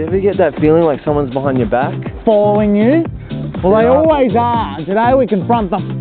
ever get that feeling like someone's behind your back? Following you? Well, they Yeah. always are. Today we confront them.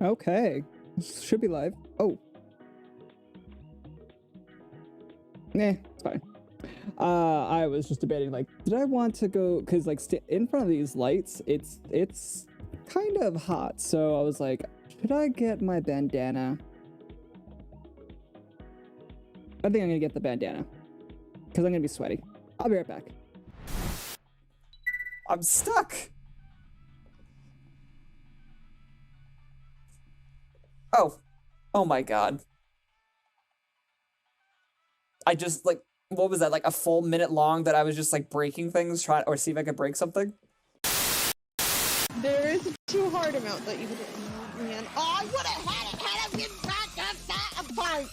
Okay. This should be live. Oh. Nah, it's fine. I was just debating, like, did I want to go, because, like, in front of these lights, it's kind of hot, so I was like, should I get my bandana? I think I'm gonna get the bandana, because I'm gonna be sweaty. I'll be right back. I'm stuck! Oh. Oh my god. I just, like, what was that, like a full minute long that I was just, like, breaking things, or see if I could break something? There is a too hard amount that you could. Oh, man. Oh, I would have had him back up that apart!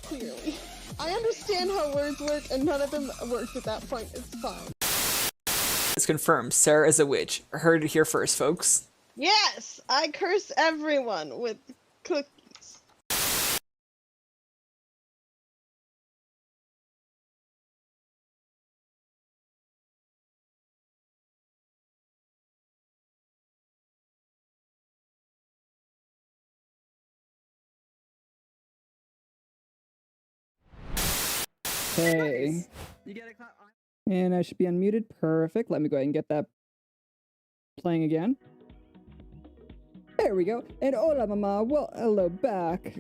Clearly. I understand how words work, and none of them worked at that point. It's fine. It's confirmed. Sarah is a witch. Heard it here first, folks. Yes! I curse everyone with cookies. Okay. And I should be unmuted. Perfect. Let me go ahead and get that playing again. There we go. And hola, mama. Well, hello back.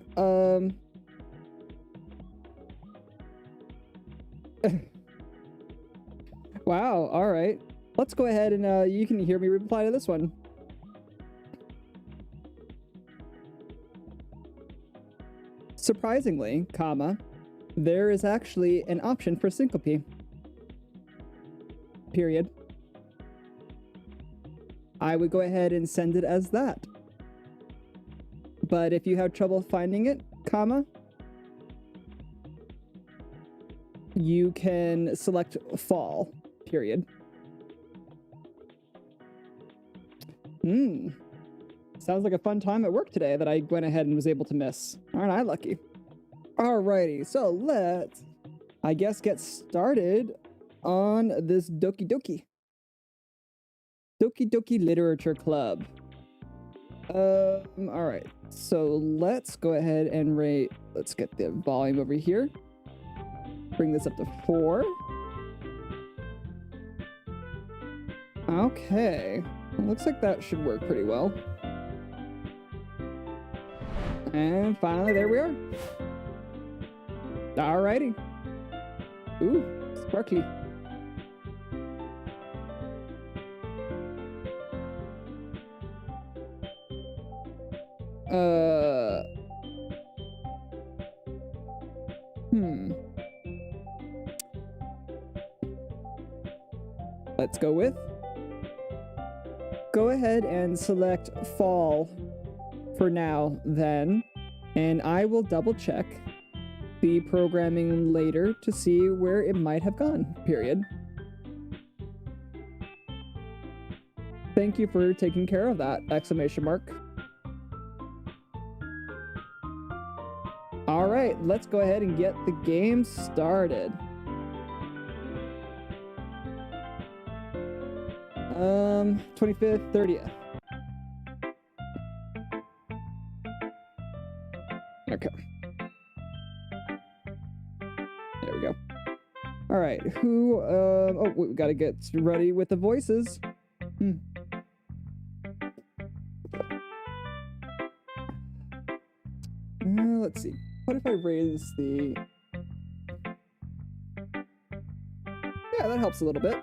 Wow. All right. Let's go ahead and you can hear me reply to this one. Surprisingly, comma, there is actually an option for syncope. Period. I would go ahead and send it as that. But if you have trouble finding it, comma, you can select fall, period. Sounds like a fun time at work today that I went ahead and was able to miss. Aren't I lucky? Alrighty, so let's, I guess, get started on this Doki Doki. Doki Doki Literature Club. Alright, so let's go ahead and rate, let's get the volume over here. Bring this up to 4. Okay, looks like that should work pretty well. And finally, there we are. Alrighty. Ooh, sparkly. Let's go with. Go ahead and select fall for now, then, and I will double check the programming later to see where it might have gone, period. Thank you for taking care of that, exclamation mark. All right, let's go ahead and get the game started. 25th, 30th. Okay. There we go. All right, who, oh, we gotta get ready with the voices. Let's see. What if I raise the... Yeah, that helps a little bit.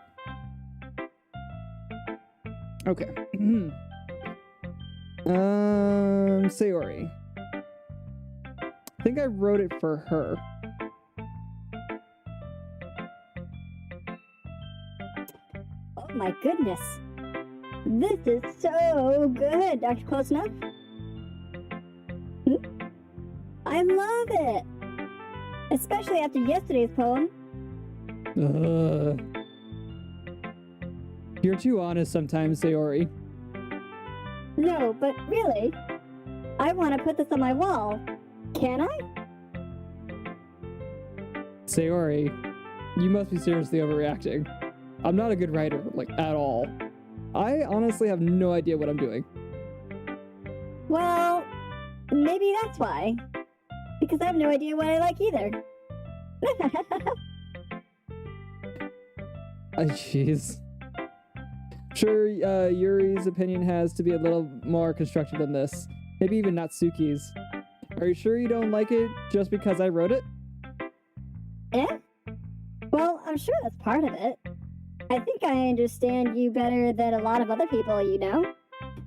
Okay. Sayori. I think I wrote it for her. Oh my goodness. This is so good, Dr. Close Enough. I love it. Especially after yesterday's poem. You're too honest sometimes, Sayori. No, but really, I want to put this on my wall. Can I? Sayori, you must be seriously overreacting. I'm not a good writer, like, at all. I honestly have no idea what I'm doing. Well, maybe that's why. Because I have no idea what I like either. Jeez. Sure, Yuri's opinion has to be a little more constructive than this. Maybe even Natsuki's. Are you sure you don't like it just because I wrote it? Eh? Well, I'm sure that's part of it. I think I understand you better than a lot of other people, you know?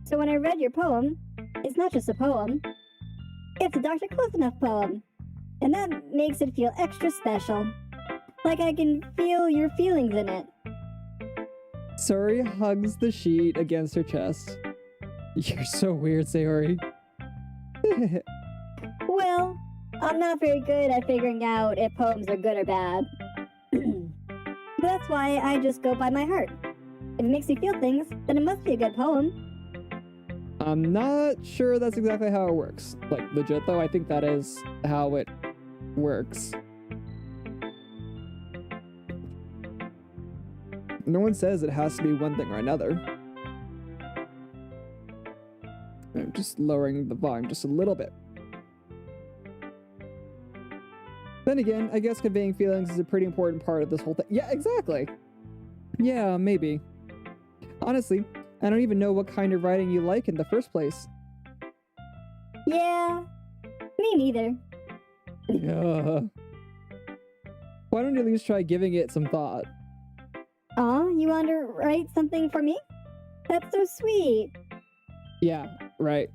So when I read your poem, it's not just a poem. It's a Dr. Close Enough poem. And that makes it feel extra special. Like I can feel your feelings in it. Sayori hugs the sheet against her chest. You're so weird, Sayori. Well, I'm not very good at figuring out if poems are good or bad. That's why I just go by my heart. If it makes me feel things, then it must be a good poem. I'm not sure that's exactly how it works. Like, legit though, I think that is how it works. No one says it has to be one thing or another. I'm just lowering the volume just a little bit. Then again, I guess conveying feelings is a pretty important part of this whole thing. Yeah, exactly. Yeah, maybe. Honestly, I don't even know what kind of writing you like in the first place. Yeah, me neither. Yeah. Why don't you at least try giving it some thought? Aw, you want to write something for me? That's so sweet. Yeah, right.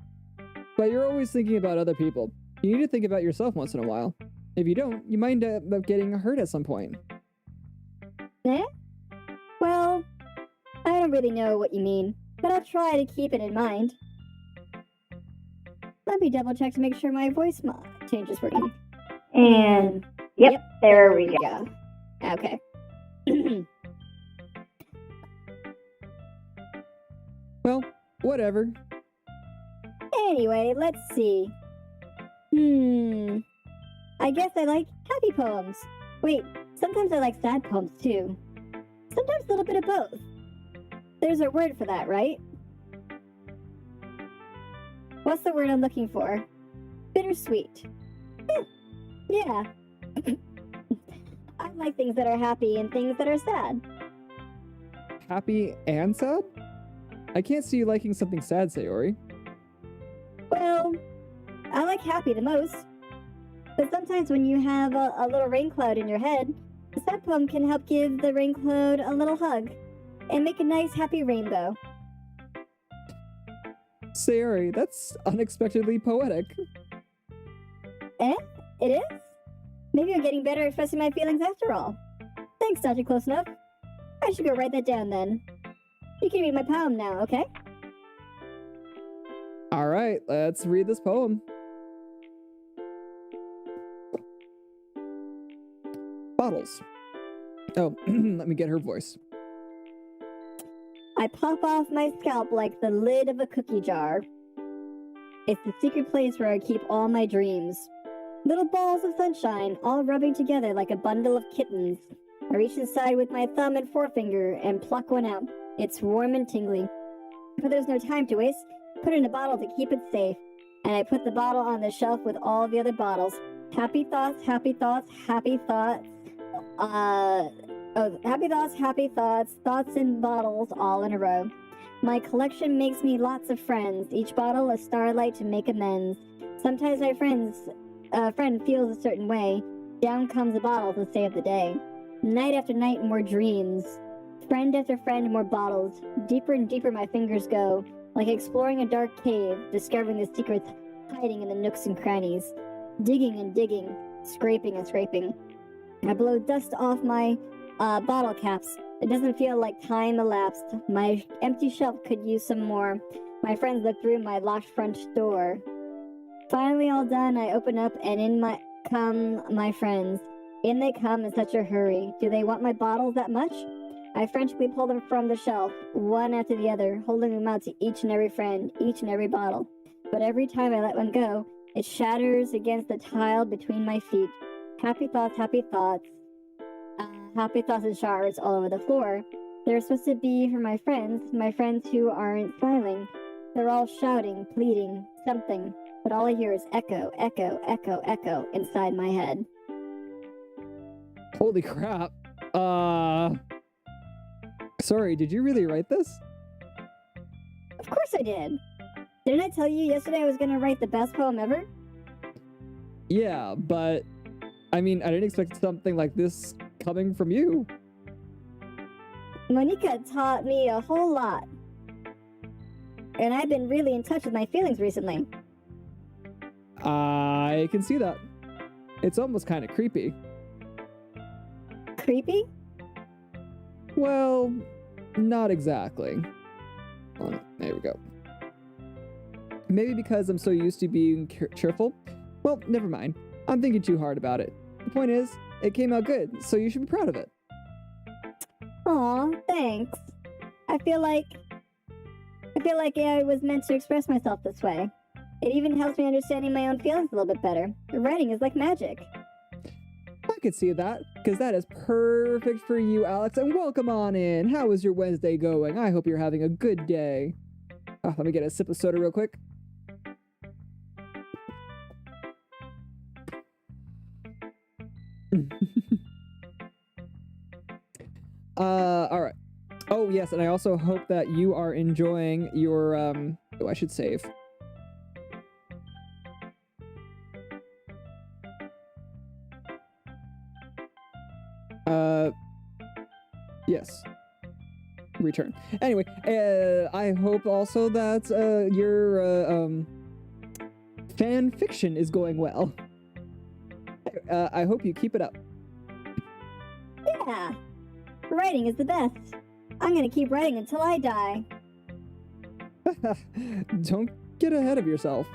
But you're always thinking about other people. You need to think about yourself once in a while. If you don't, you might end up getting hurt at some point. Eh? Well, I don't really know what you mean, but I'll try to keep it in mind. Let me double check to make sure my voice change is working. And yep, there we go. Okay. Well, whatever. Anyway, let's see. I guess I like happy poems. Wait, sometimes I like sad poems too. Sometimes a little bit of both. There's a word for that, right? What's the word I'm looking for? Bittersweet. Yeah. I like things that are happy and things that are sad. Happy and sad? I can't see you liking something sad, Sayori. Well, I like happy the most. But sometimes when you have a little rain cloud in your head, a sad poem can help give the rain cloud a little hug and make a nice happy rainbow. Sayori, that's unexpectedly poetic. Eh? It is? Maybe I'm getting better at expressing my feelings after all. Thanks, Dr. Close Enough. I should go write that down then. You can read my poem now, okay? Alright, let's read this poem. Bottles. Oh, let me get her voice. I pop off my scalp like the lid of a cookie jar. It's the secret place where I keep all my dreams. Little balls of sunshine, all rubbing together like a bundle of kittens. I reach inside with my thumb and forefinger and pluck one out. It's warm and tingly. But there's no time to waste. Put it in a bottle to keep it safe. And I put the bottle on the shelf with all the other bottles. Happy thoughts, happy thoughts, happy thoughts. Happy thoughts, thoughts in bottles all in a row. My collection makes me lots of friends, each bottle a starlight to make amends. Sometimes my friend feels a certain way. Down comes a bottle to save the day. Night after night, more dreams. Friend after friend, more bottles. Deeper and deeper my fingers go, like exploring a dark cave, discovering the secrets hiding in the nooks and crannies. Digging and digging, scraping and scraping. I blow dust off my bottle caps. It doesn't feel like time elapsed. My empty shelf could use some more. My friends look through my locked front door. Finally all done, I open up and in come my friends. In they come in such a hurry. Do they want my bottles that much? I frantically pull them from the shelf, one after the other, holding them out to each and every friend, each and every bottle. But every time I let one go, it shatters against the tile between my feet. Happy thoughts, happy thoughts. Happy thoughts and shards all over the floor. They're supposed to be for my friends who aren't smiling. They're all shouting, pleading, something, but all I hear is echo, echo, echo, echo inside my head. Holy crap. Sorry, did you really write this? Of course I did. Didn't I tell you yesterday I was gonna write the best poem ever? Yeah, but I mean, I didn't expect something like this coming from you. Monica taught me a whole lot. And I've been really in touch with my feelings recently. I can see that. It's almost kind of creepy. Creepy? Well, not exactly. There we go. Maybe because I'm so used to being cheerful? Well, never mind. I'm thinking too hard about it. The point is, it came out good, so you should be proud of it. Aw, thanks. I feel like I was meant to express myself this way. It even helps me understanding my own feelings a little bit better. Writing is like magic. I could see that, because that is perfect for you, Alex, and welcome on in. How is your Wednesday going? I hope you're having a good day. Let me get a sip of soda real quick. Alright. Oh, yes, and I also hope that you are enjoying your, oh, I should save. Yes. Return. Anyway, I hope also that, your, fan fiction is going well. I hope you keep it up. Yeah. Writing is the best. I'm gonna keep writing until I die. Don't get ahead of yourself.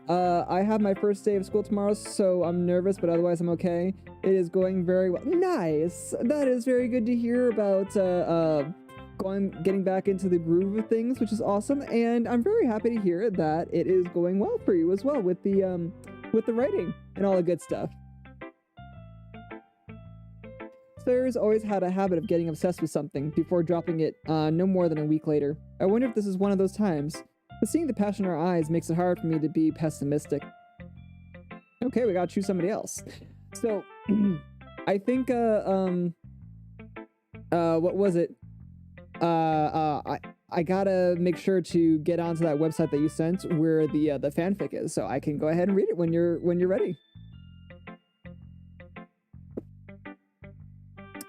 I have my first day of school tomorrow, so I'm nervous, but otherwise I'm okay. It is going very well. Nice! That is very good to hear about, getting back into the groove of things, which is awesome, and I'm very happy to hear that it is going well for you as well with the writing and all the good stuff. Sarah's always had a habit of getting obsessed with something before dropping it no more than a week later. I wonder if this is one of those times. But seeing the passion in her eyes makes it hard for me to be pessimistic. Okay, we gotta choose somebody else. So, I think, what was it? I gotta make sure to get onto that website that you sent where the fanfic is, so I can go ahead and read it when you're ready.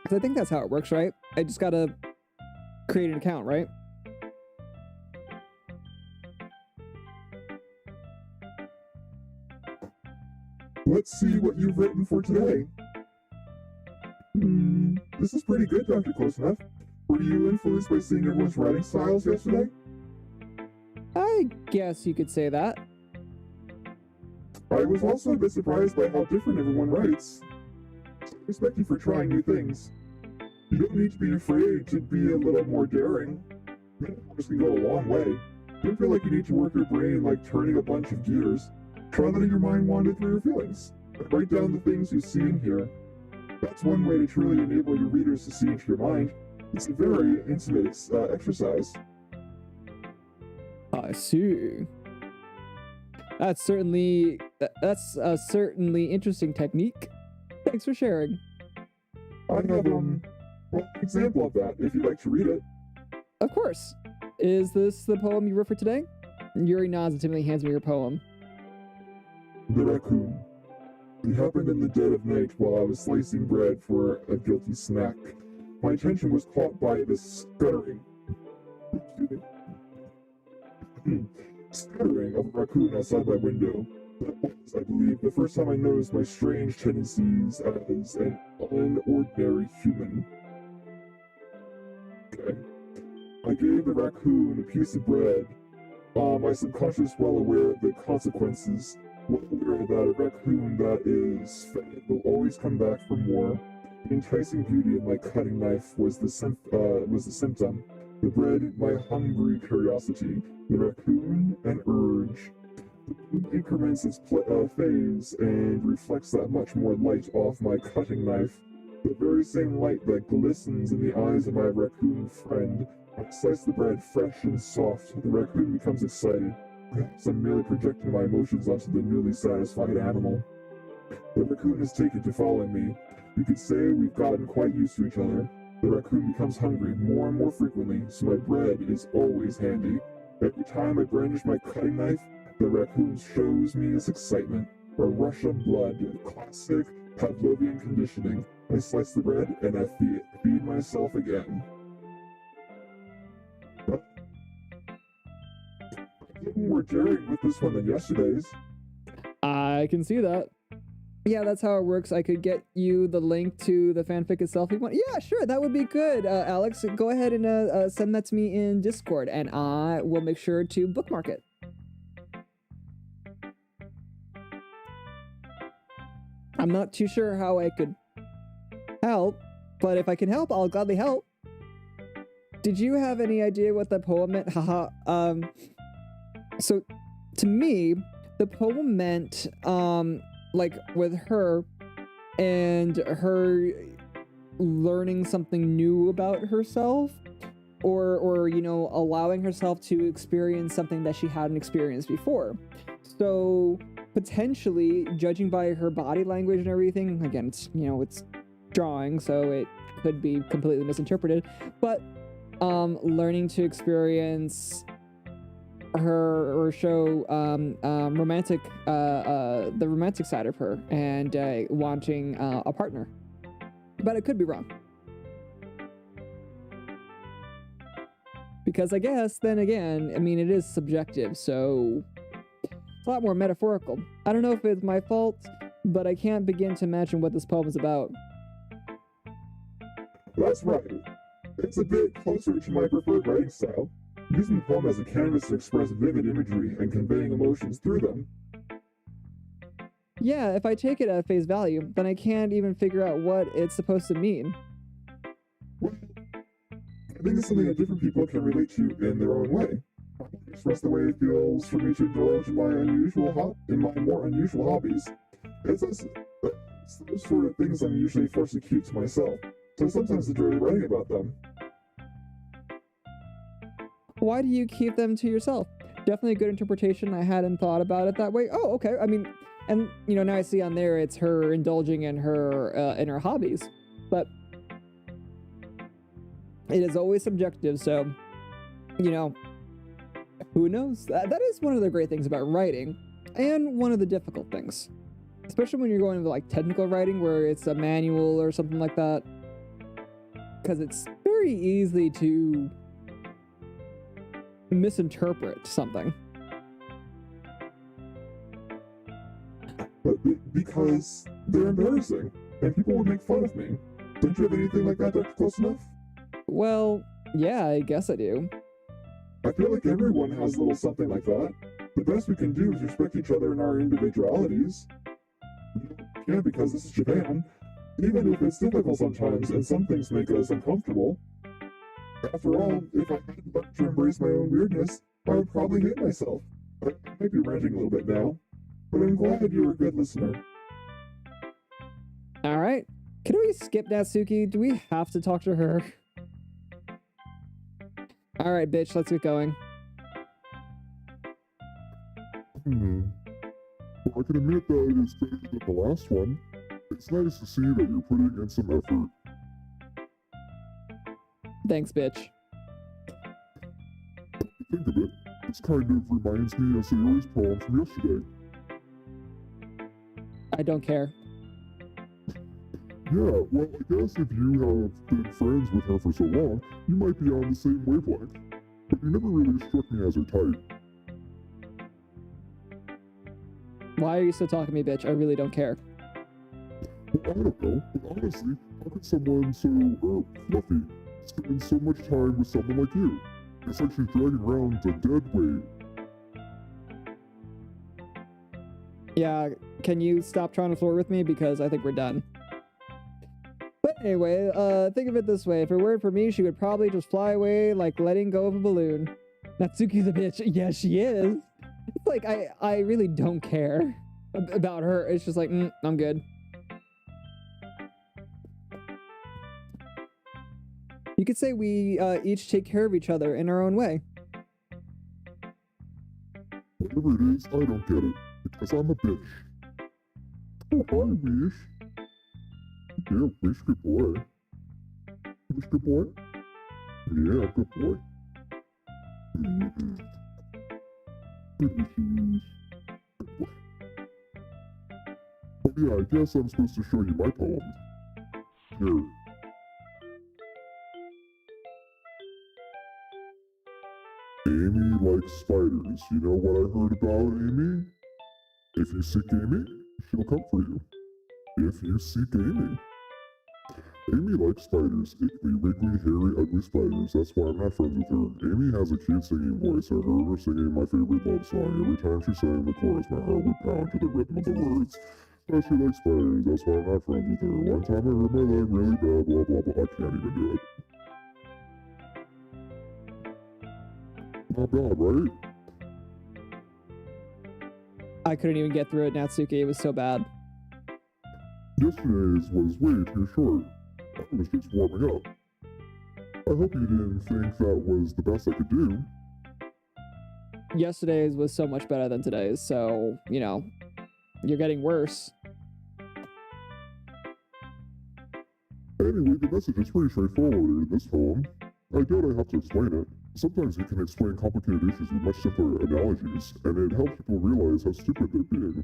Because I think that's how it works, right? I just gotta create an account, right? Let's see what you've written for today. This is pretty good, Dr. Close Enough. Were you influenced by seeing everyone's writing styles yesterday? I guess you could say that. I was also a bit surprised by how different everyone writes. I respect you for trying new things. You don't need to be afraid to be a little more daring. This can go a long way. Don't feel like you need to work your brain like turning a bunch of gears. Try letting your mind wander through your feelings. Write down the things you see and hear. That's one way to truly enable your readers to see into your mind. It's a very intimate exercise. I see. That's certainly a certainly interesting technique. Thanks for sharing. I have an example of that if you'd like to read it. Of course. Is this the poem you wrote for today? Yuri nods and timidly hands me your poem. The Raccoon. It happened in the dead of night while I was slicing bread for a guilty snack. My attention was caught by the scuttering of a raccoon outside my window. That was, I believe, the first time I noticed my strange tendencies as an unordinary human. Okay. I gave the raccoon a piece of bread. My subconscious well aware of the consequences. Well aware that a raccoon that is fed will always come back for more. The enticing beauty of my cutting knife was the symptom. The bread, my hungry curiosity. The raccoon, an urge. The food increments its phase and reflects that much more light off my cutting knife. The very same light that glistens in the eyes of my raccoon friend I slice the bread fresh and soft. The raccoon becomes excited. Perhaps I'm merely projecting my emotions onto the newly satisfied animal. The raccoon has taken to following me. You could say we've gotten quite used to each other. The raccoon becomes hungry more and more frequently, so my bread is always handy. Every time I brandish my cutting knife, the raccoon shows me his excitement. A rush of blood, classic Pavlovian conditioning. I slice the bread and I feed myself again. I'm getting more daring with this one than yesterday's. I can see that. Yeah, that's how it works. I could get you the link to the fanfic itself. You want? Yeah, sure, that would be good. Alex, go ahead and send that to me in Discord, and I will make sure to bookmark it. I'm not too sure how I could help, but if I can help, I'll gladly help. Did you have any idea what the poem meant? Haha. So, to me, the poem meant, like, with her and her learning something new about herself, or you know, allowing herself to experience something that she hadn't experienced before. So, potentially, judging by her body language and everything, again, it's, you know, it's drawing, so it could be completely misinterpreted, but learning to experience her or show romantic the romantic side of her and wanting a partner, but it could be wrong, because I guess then again, I mean, it is subjective, so it's a lot more metaphorical. I don't know if it's my fault, but I can't begin to imagine what this poem is about. That's right. It's a bit closer to my preferred writing style, using the poem as a canvas to express vivid imagery and conveying emotions through them. Yeah, if I take it at face value, then I can't even figure out what it's supposed to mean. Well, I think it's something that different people can relate to in their own way. I can express the way it feels for me to indulge in my more unusual hobbies. It's those sort of things I'm usually forced to keep to myself, so I sometimes enjoy writing about them. Why do you keep them to yourself? Definitely a good interpretation. I hadn't thought about it that way. Oh, okay. I mean, and you know, now I see on there it's her indulging in her hobbies, but it is always subjective. So, you know, who knows? That is one of the great things about writing, and one of the difficult things, especially when you're going into like technical writing where it's a manual or something like that, because it's very easy to misinterpret something. But because they're embarrassing, and people would make fun of me. Don't you have anything like that, Dr. Close Enough? Well, yeah, I guess I do. I feel like everyone has a little something like that. The best we can do is respect each other in our individualities. Yeah, because this is Japan. Even if it's difficult sometimes, and some things make us uncomfortable. After all, if I hadn't learned to embrace my own weirdness, I would probably hate myself. I might be ranting a little bit now, but I'm glad you're a good listener. Alright. Can we skip Natsuki? Do we have to talk to her? Alright, bitch, let's get going. Well, I can admit that it is better than the last one. It's nice to see that you're putting in some effort. Thanks, bitch. Think of it, this kind of reminds me of Sayori's poem from yesterday. I don't care. Yeah, well, I guess if you have been friends with her for so long, you might be on the same wavelength. But you never really struck me as her type. Why are you still talking to me, bitch? I really don't care. Well, I don't know, but honestly, how could someone so, fluffy spend so much time with someone like you? It's like she's dragging around a dead weight. Yeah, can you stop trying to flirt with me? Because I think we're done. But anyway, think of it this way. If it weren't for me, she would probably just fly away like letting go of a balloon. Natsuki's a bitch. Yeah, she is. It's like, I really don't care about her. It's just like, I'm good. could say we each take care of each other in our own way. Whatever it is, I don't get it. Because I'm a bitch. Oh, hi, Wish. Yeah, Wish, good boy. Wish, good boy? Yeah, good boy. Mm-hmm. Good wishes. Good boy. Oh yeah, I guess I'm supposed to show you my poem. Here. Amy likes spiders. You know what I heard about Amy? If you seek Amy, she'll come for you. If you seek Amy. Amy likes spiders. Ickly, wiggly, hairy, ugly spiders. That's why I'm not friends with her. Amy has a cute singing voice. I heard her singing my favorite love song. Every time she sang the chorus, my heart would pound to the rhythm of the words. But she likes spiders. That's why I'm not friends with her. One time I hurt my leg really bad, blah, blah, blah. I can't even do it. Not bad, right? I couldn't even get through it, Natsuki. It was so bad. Yesterday's was way too short. I was just warming up. I hope you didn't think that was the best I could do. Yesterday's was so much better than today's, so, you know, you're getting worse. Anyway, the message is pretty straightforward in this poem. I doubt I have to explain it. Sometimes you can explain complicated issues with much simpler analogies, and it helps people realize how stupid they're being.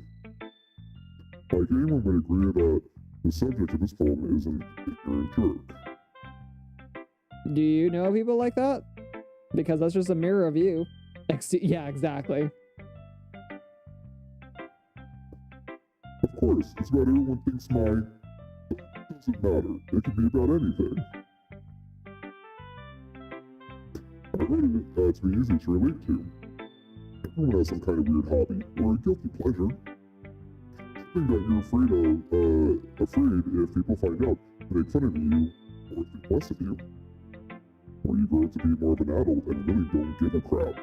Like, anyone would agree that the subject of this poem is an ignorant jerk. Do you know people like that? Because that's just a mirror of you. Yeah, exactly. Of course, it's about everyone thinks my... It doesn't matter. It can be about anything. I wrote it to be easy to relate to. Everyone has some kind of weird hobby, or a guilty pleasure. Something that you're afraid if people find out, make fun of you, or think less of you. Or you grow up to be more of an adult and really don't give a crap.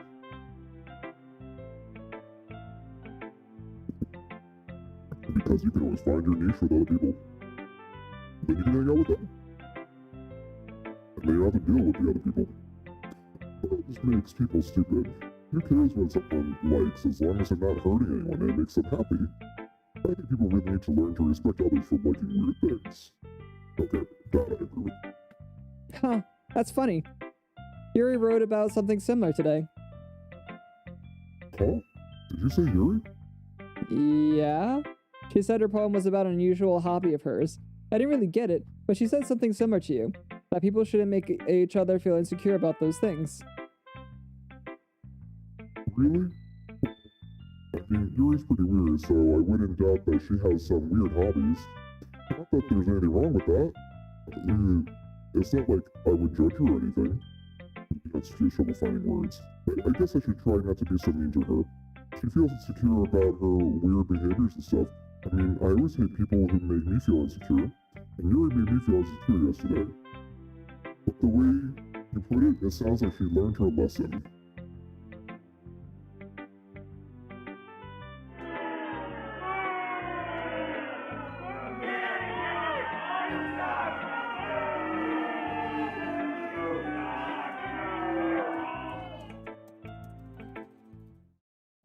Because you can always find your niche with other people. Then you can hang out with them. And then you don't have to deal with the other people. Well, this makes people stupid. Who cares what someone likes as long as they're not hurting anyone and it makes them happy? I think people really need to learn to respect others for liking weird things. Okay, that I agree with. Huh, that's funny. Yuri wrote about something similar today. Huh? Did you say Yuri? Yeah? She said her poem was about an unusual hobby of hers. I didn't really get it, but she said something similar to you. That people shouldn't make each other feel insecure about those things. Really? I mean, Yuri's pretty weird, so I wouldn't doubt that she has some weird hobbies. Not that there's anything wrong with that. It's not like I would judge her or anything. That's just trouble finding words. I guess I should try not to be so mean to her. She feels insecure about her weird behaviors and stuff. I mean, I always hate people who make me feel insecure. And Yuri made me feel insecure yesterday. But the way you put it, it sounds like she learned her lesson.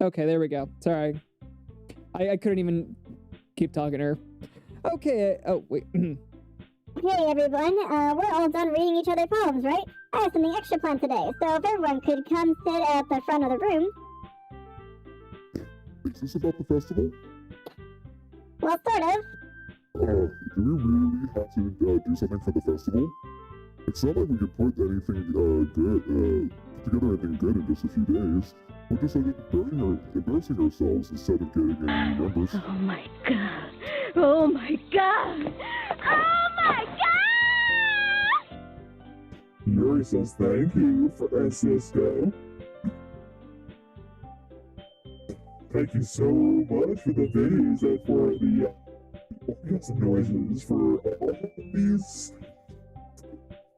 Okay, there we go. Sorry. I couldn't even keep talking to her. Okay, oh, wait. Hey everyone, we're all done reading each other's poems, right? I have something extra planned today, so if everyone could come sit at the front of the room. Is this about the festival? Well, sort of. Do we really have to do something for the festival? It's not like we can put anything together anything good in just a few days. We're just like embarrassing ourselves instead of getting any numbers. Oh my god! Oh my god! Oh my god! Yuri says thank you, Francisco. Thank you so much for the videos and for the orgasm noises for all these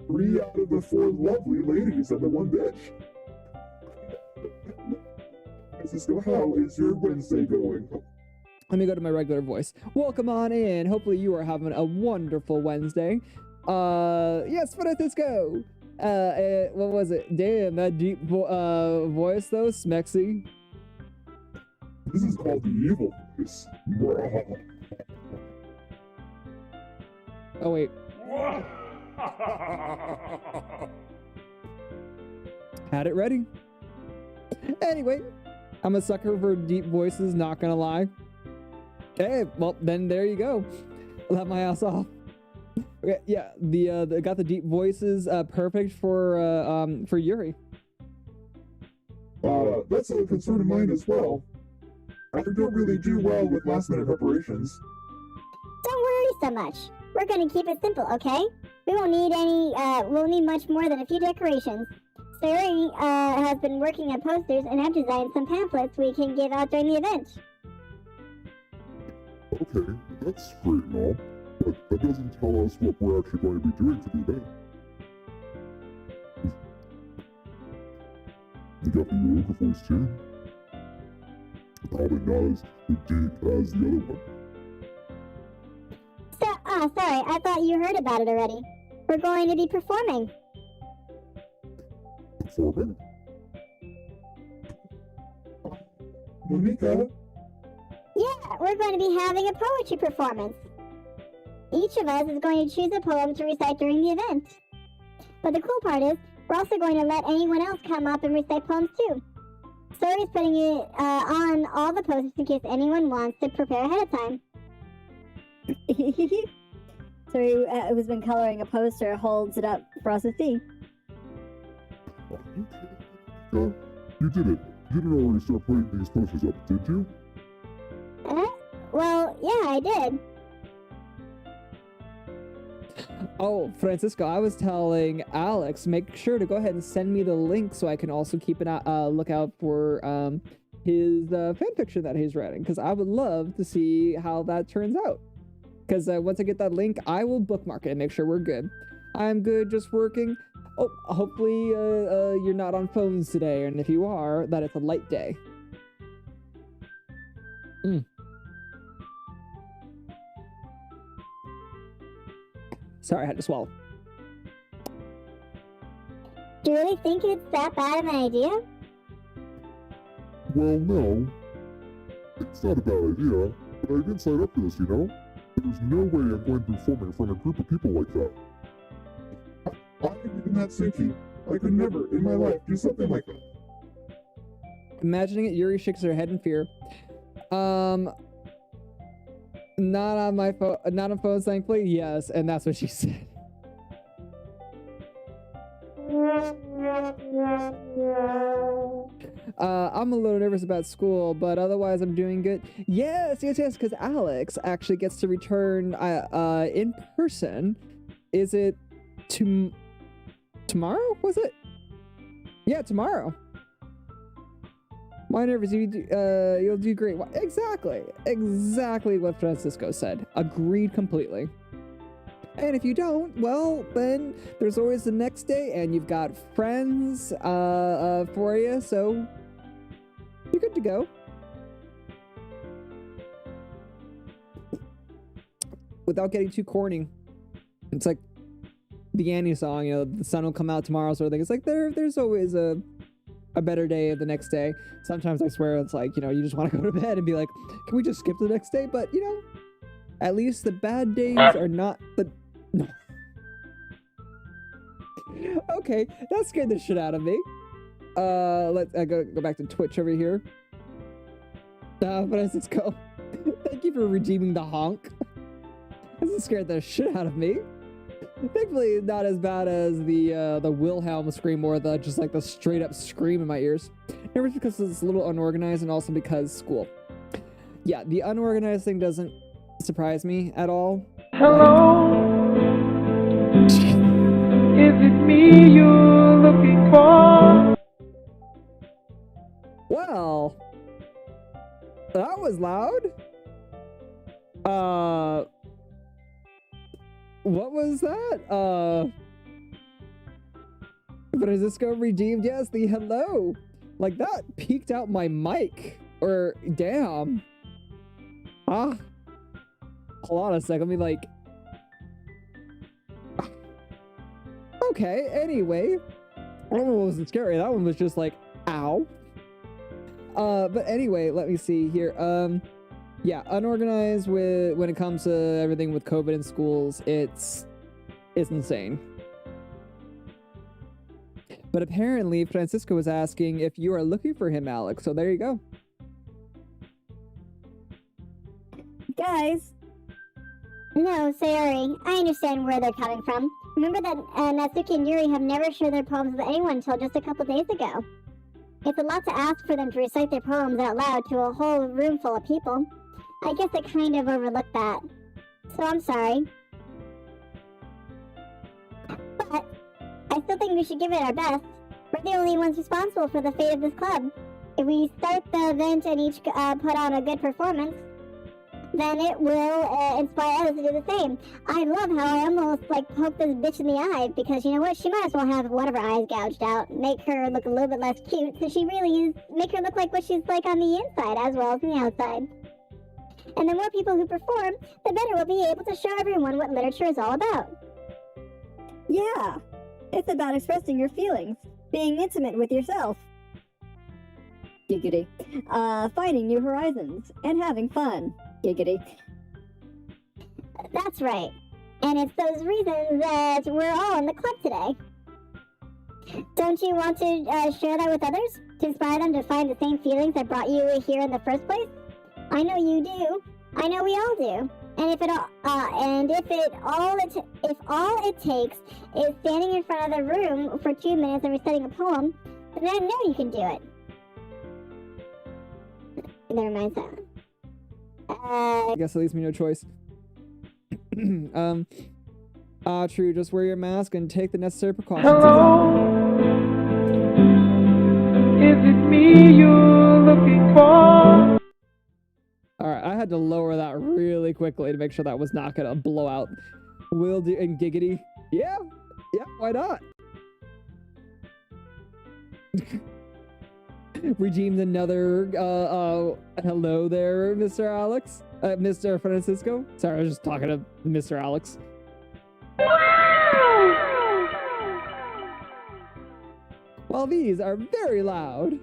3 out of the 4 lovely ladies and the 1 bitch. Francisco, how is your Wednesday going? Let me go to my regular voice. Welcome on in. Hopefully you are having a wonderful Wednesday. Yes, Francisco. What was it? Damn, that deep voice though, Smexy. This is called the evil voice. Oh wait. Had it ready. Anyway, I'm a sucker for deep voices, not gonna lie. Hey, well then there you go. Let my ass off. Okay, yeah, the got the deep voices perfect for Yuri. That's a concern of mine as well. I don't really do well with last-minute preparations. Don't worry so much. We're gonna keep it simple, okay? We won't need we'll need much more than a few decorations. Sari has been working on posters, and I've designed some pamphlets we can give out during the event. Okay, that's great and all, but that doesn't tell us what we're actually going to be doing for the event. You got the yoga voice too? Probably not as deep as the other one. Sorry, I thought you heard about it already. We're going to be performing. Performing? Monica? Yeah, we're going to be having a poetry performance. Each of us is going to choose a poem to recite during the event. But the cool part is, we're also going to let anyone else come up and recite poems too. Sari's putting it on all the posters in case anyone wants to prepare ahead of time. Sari, who's been coloring a poster, holds it up for us to see. You did it. You didn't already start putting these posters up, did you? Well, yeah, I did. Oh, Francisco, I was telling Alex, make sure to go ahead and send me the link so I can also keep an lookout for his fanfiction that he's writing, because I would love to see how that turns out. Because once I get that link, I will bookmark it and make sure we're good. I'm good just working. Oh, hopefully you're not on phones today, and if you are, that it's a light day. Sorry, I had to swallow. Do you really think it's that bad of an idea? Well, no. It's not a bad idea, but I didn't sign up for this, you know? There's no way I'm going to be performing in front of a group of people like that. I'm not even that sinky. I could never, in my life, do something like that. Imagining it, Yuri shakes her head in fear. Not on my phone, not on phones, thankfully. Yes, and that's what she said. I'm a little nervous about school, but otherwise I'm doing good. Yes, because Alex actually gets to return in person. Is it tomorrow? Was it? Yeah, tomorrow. My nervous, you'll do great. Exactly what Francisco said. Agreed completely. And if you don't, well, then there's always the next day, and you've got friends for you, so you're good to go. Without getting too corny, it's like the Annie song, you know, the sun will come out tomorrow sort of thing. It's like there's always a better day the next day. Sometimes I swear it's like, you know, you just want to go to bed and be like, can we just skip the next day? But, you know, at least the bad days are not the... No. Okay, that scared the shit out of me. Let's go back to Twitch over here. Francisco, thank you for redeeming the honk. This scared the shit out of me. Thankfully, not as bad as the Wilhelm scream or the just like the straight up scream in my ears. Never because it's a little unorganized and also because school. Yeah, the unorganized thing doesn't surprise me at all. Hello, is it me you're looking for? Well, that was loud. What was that? Francisco redeemed, yes, the hello. Like, that peeked out my mic. Or, damn. Hold on a second, let me, like... Okay, anyway. That one wasn't scary. That one was just like, ow. But anyway, let me see here. Yeah, unorganized when it comes to everything with COVID in schools, it's insane. But apparently, Francisco was asking if you are looking for him, Alex. So there you go. Guys. No, Sayori. I understand where they're coming from. Remember that Natsuki and Yuri have never shared their poems with anyone until just a couple days ago. It's a lot to ask for them to recite their poems out loud to a whole room full of people. I guess I kind of overlooked that. So I'm sorry. But I still think we should give it our best. We're the only ones responsible for the fate of this club. If we start the event and each put on a good performance, then it will inspire others to do the same. I love how I almost like poked this bitch in the eye, because you know what? She might as well have one of her eyes gouged out, make her look a little bit less cute, so she really is, make her look like what she's like on the inside as well as on the outside. And the more people who perform, the better we'll be able to show everyone what literature is all about. Yeah, it's about expressing your feelings, being intimate with yourself. Giggity. Finding new horizons, and having fun. Giggity. That's right. And it's those reasons that we're all in the club today. Don't you want to share that with others? To inspire them to find the same feelings that brought you here in the first place? I know you do. I know we all do. And if all it takes is standing in front of the room for 2 minutes and reciting a poem, then I know you can do it. Never mind, silence. I guess it leaves me no choice. True, just wear your mask and take the necessary precautions. Hello? Is it me you're looking for? Alright, I had to lower that really quickly to make sure that was not gonna blow out. Will do, and Giggity. Yeah, why not? Redeemed another, hello there, Mr. Alex? Mr. Francisco? Sorry, I was just talking to Mr. Alex. Well, these are very loud.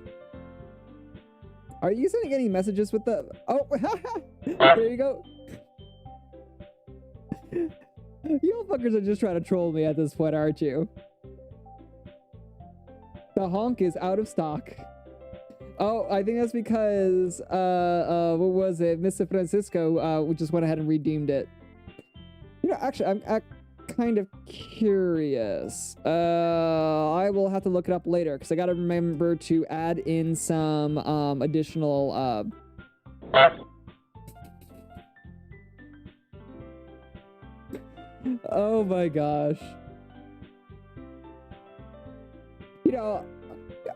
Are you sending any messages with the... Oh, there you go. You fuckers are just trying to troll me at this point, aren't you? The honk is out of stock. Oh, I think that's because, what was it? Mr. Francisco, we just went ahead and redeemed it. You know, actually, I'm kind of curious. I will have to look it up later, because I gotta remember to add in some, additional, Oh my gosh. You know,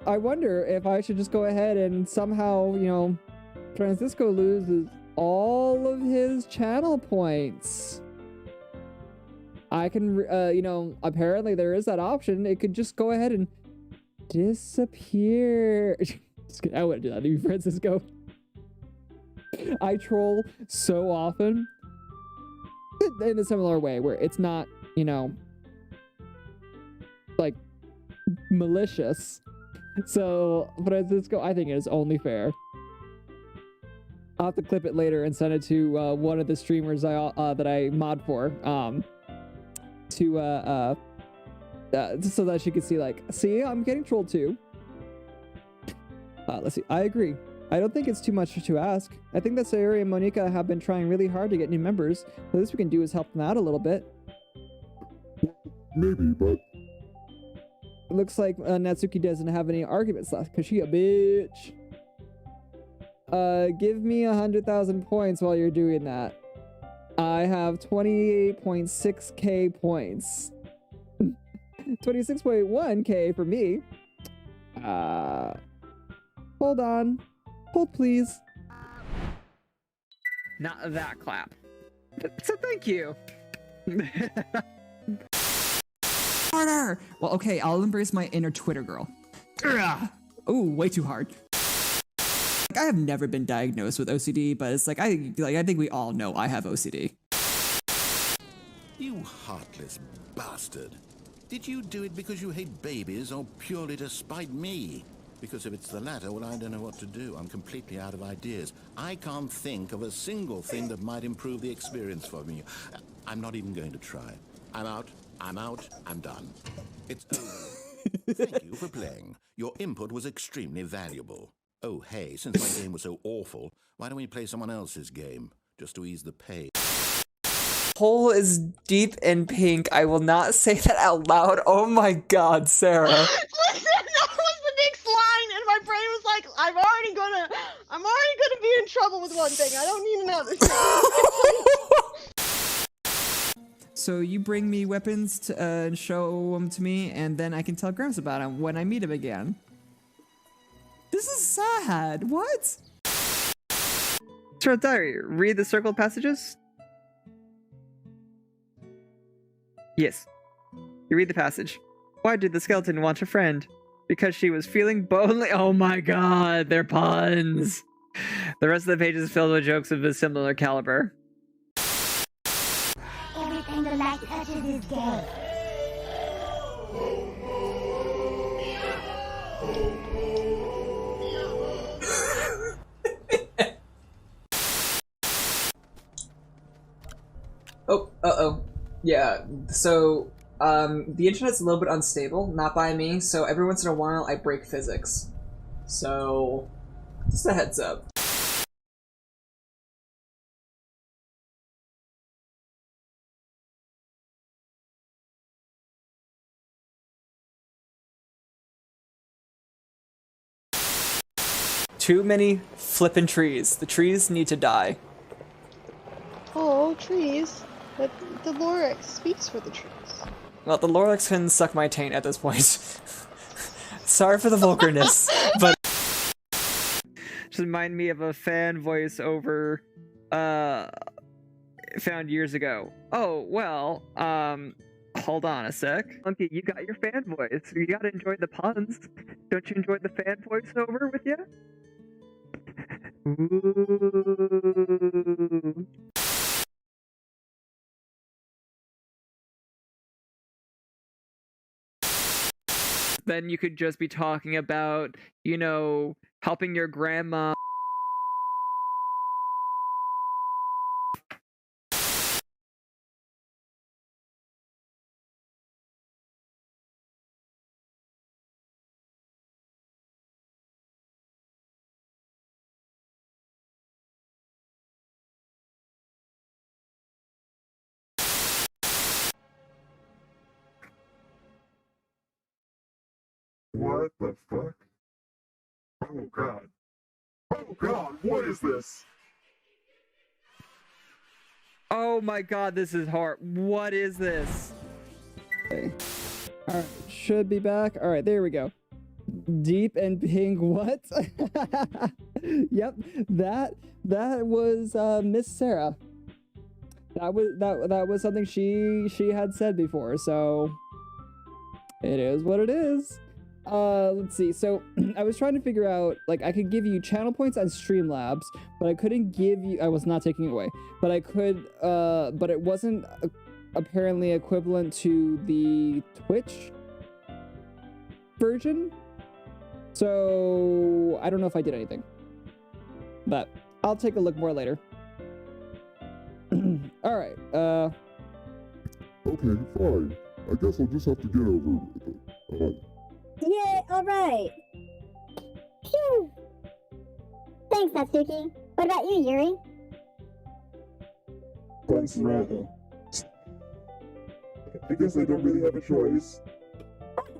I wonder if I should just go ahead and somehow, you know, Francisco loses all of his channel points. I can, you know, apparently there is that option. It could just go ahead and disappear. Just kidding. I wouldn't do that to you, Francisco. I troll so often in a similar way where it's not, you know, like malicious. So, Francisco, I think it is only fair. I'll have to clip it later and send it to one of the streamers that I mod for, so that she can see, like, see, I'm getting trolled too. Let's see. I agree. I don't think it's too much to ask. I think that Sayori and Monica have been trying really hard to get new members. The least we can do is help them out a little bit. Maybe, but It looks like Natsuki doesn't have any arguments left because she a bitch. Give me 100,000 points while you're doing that. I have 28.6k points. 26.1k for me. Hold on. Hold, please. Not that clap. So thank you. Harder! Well, okay, I'll embrace my inner Twitter girl. Ooh, way too hard. I have never been diagnosed with OCD, but it's like I think we all know I have OCD. You heartless bastard. Did you do it because you hate babies or purely to spite me? Because if it's the latter, well, I don't know what to do. I'm completely out of ideas. I can't think of a single thing that might improve the experience for me. I'm not even going to try. I'm out. I'm done. It's over. Thank you for playing. Your input was extremely valuable. Oh, hey, since my game was so awful, why don't we play someone else's game? Just to ease the pain. Hole is deep and pink. I will not say that out loud. Oh my god, Sarah. Listen, that was the next line, and my brain was like, I'm already gonna be in trouble with one thing. I don't need another. So you bring me weapons and show them to me, and then I can tell Gramps about them when I meet him again. This is sad. What? Short diary. Read the circled passages. Yes. You read the passage. Why did the skeleton want a friend? Because she was feeling bonely. Oh my god, they're puns. The rest of the page is filled with jokes of a similar caliber. Everything the light touches is gay. Oh, uh-oh. Yeah, so, the internet's a little bit unstable, not by me, so every once in a while I break physics. So, just a heads up. Too many flippin' trees. The trees need to die. Oh, trees. But the Lorex speaks for the trees. Well, the Lorex can suck my taint at this point. Sorry for the vulgarness, but... Just remind me of a fan voice over, found years ago. Oh, well, hold on a sec. Monkey, you got your fan voice. You gotta enjoy the puns. Don't you enjoy the fan voice over with you? Ooh. Then you could just be talking about, you know, helping your grandma. What the fuck? Oh god. Oh god, what is this? Oh my god, this is hard. What is this? Okay. Alright, should be back. Alright, there we go. Deep and pink, what? Yep, that was Miss Sarah. That was something she had said before, so it is what it is. Let's see. So I was trying to figure out, like, I could give you channel points on Streamlabs, but I couldn't give you. I was not taking it away, but I could. But it wasn't apparently equivalent to the Twitch version. So I don't know if I did anything, but I'll take a look more later. All right. Okay, fine. I guess I'll just have to get over it. Yeah, alright. Phew. Thanks, Natsuki. What about you, Yuri? Thanks, Ratha. I guess I don't really have a choice.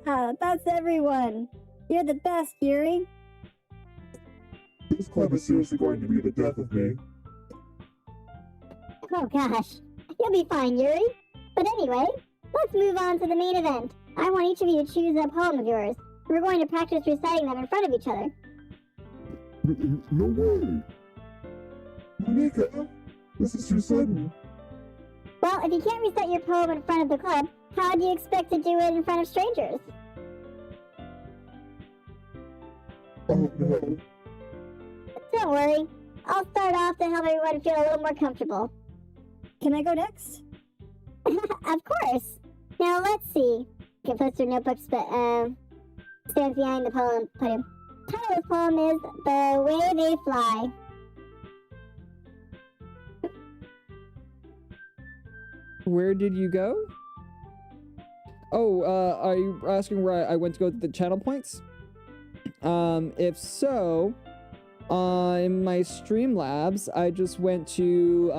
That's everyone. You're the best, Yuri. This club is seriously going to be the death of me. Oh gosh. You'll be fine, Yuri. But anyway, let's move on to the main event. I want each of you to choose a poem of yours. We're going to practice reciting them in front of each other. No way! Monika, this is too sudden. Well, if you can't recite your poem in front of the club, how do you expect to do it in front of strangers? Oh no. Don't worry. I'll start off to help everyone feel a little more comfortable. Can I go next? Of course. Now let's see. flips through notebooks, but stands behind the podium. The title of this poem is The Way They Fly. Where did you go? Oh, are you asking where I went to go to the channel points? If so, in my Streamlabs, I just went to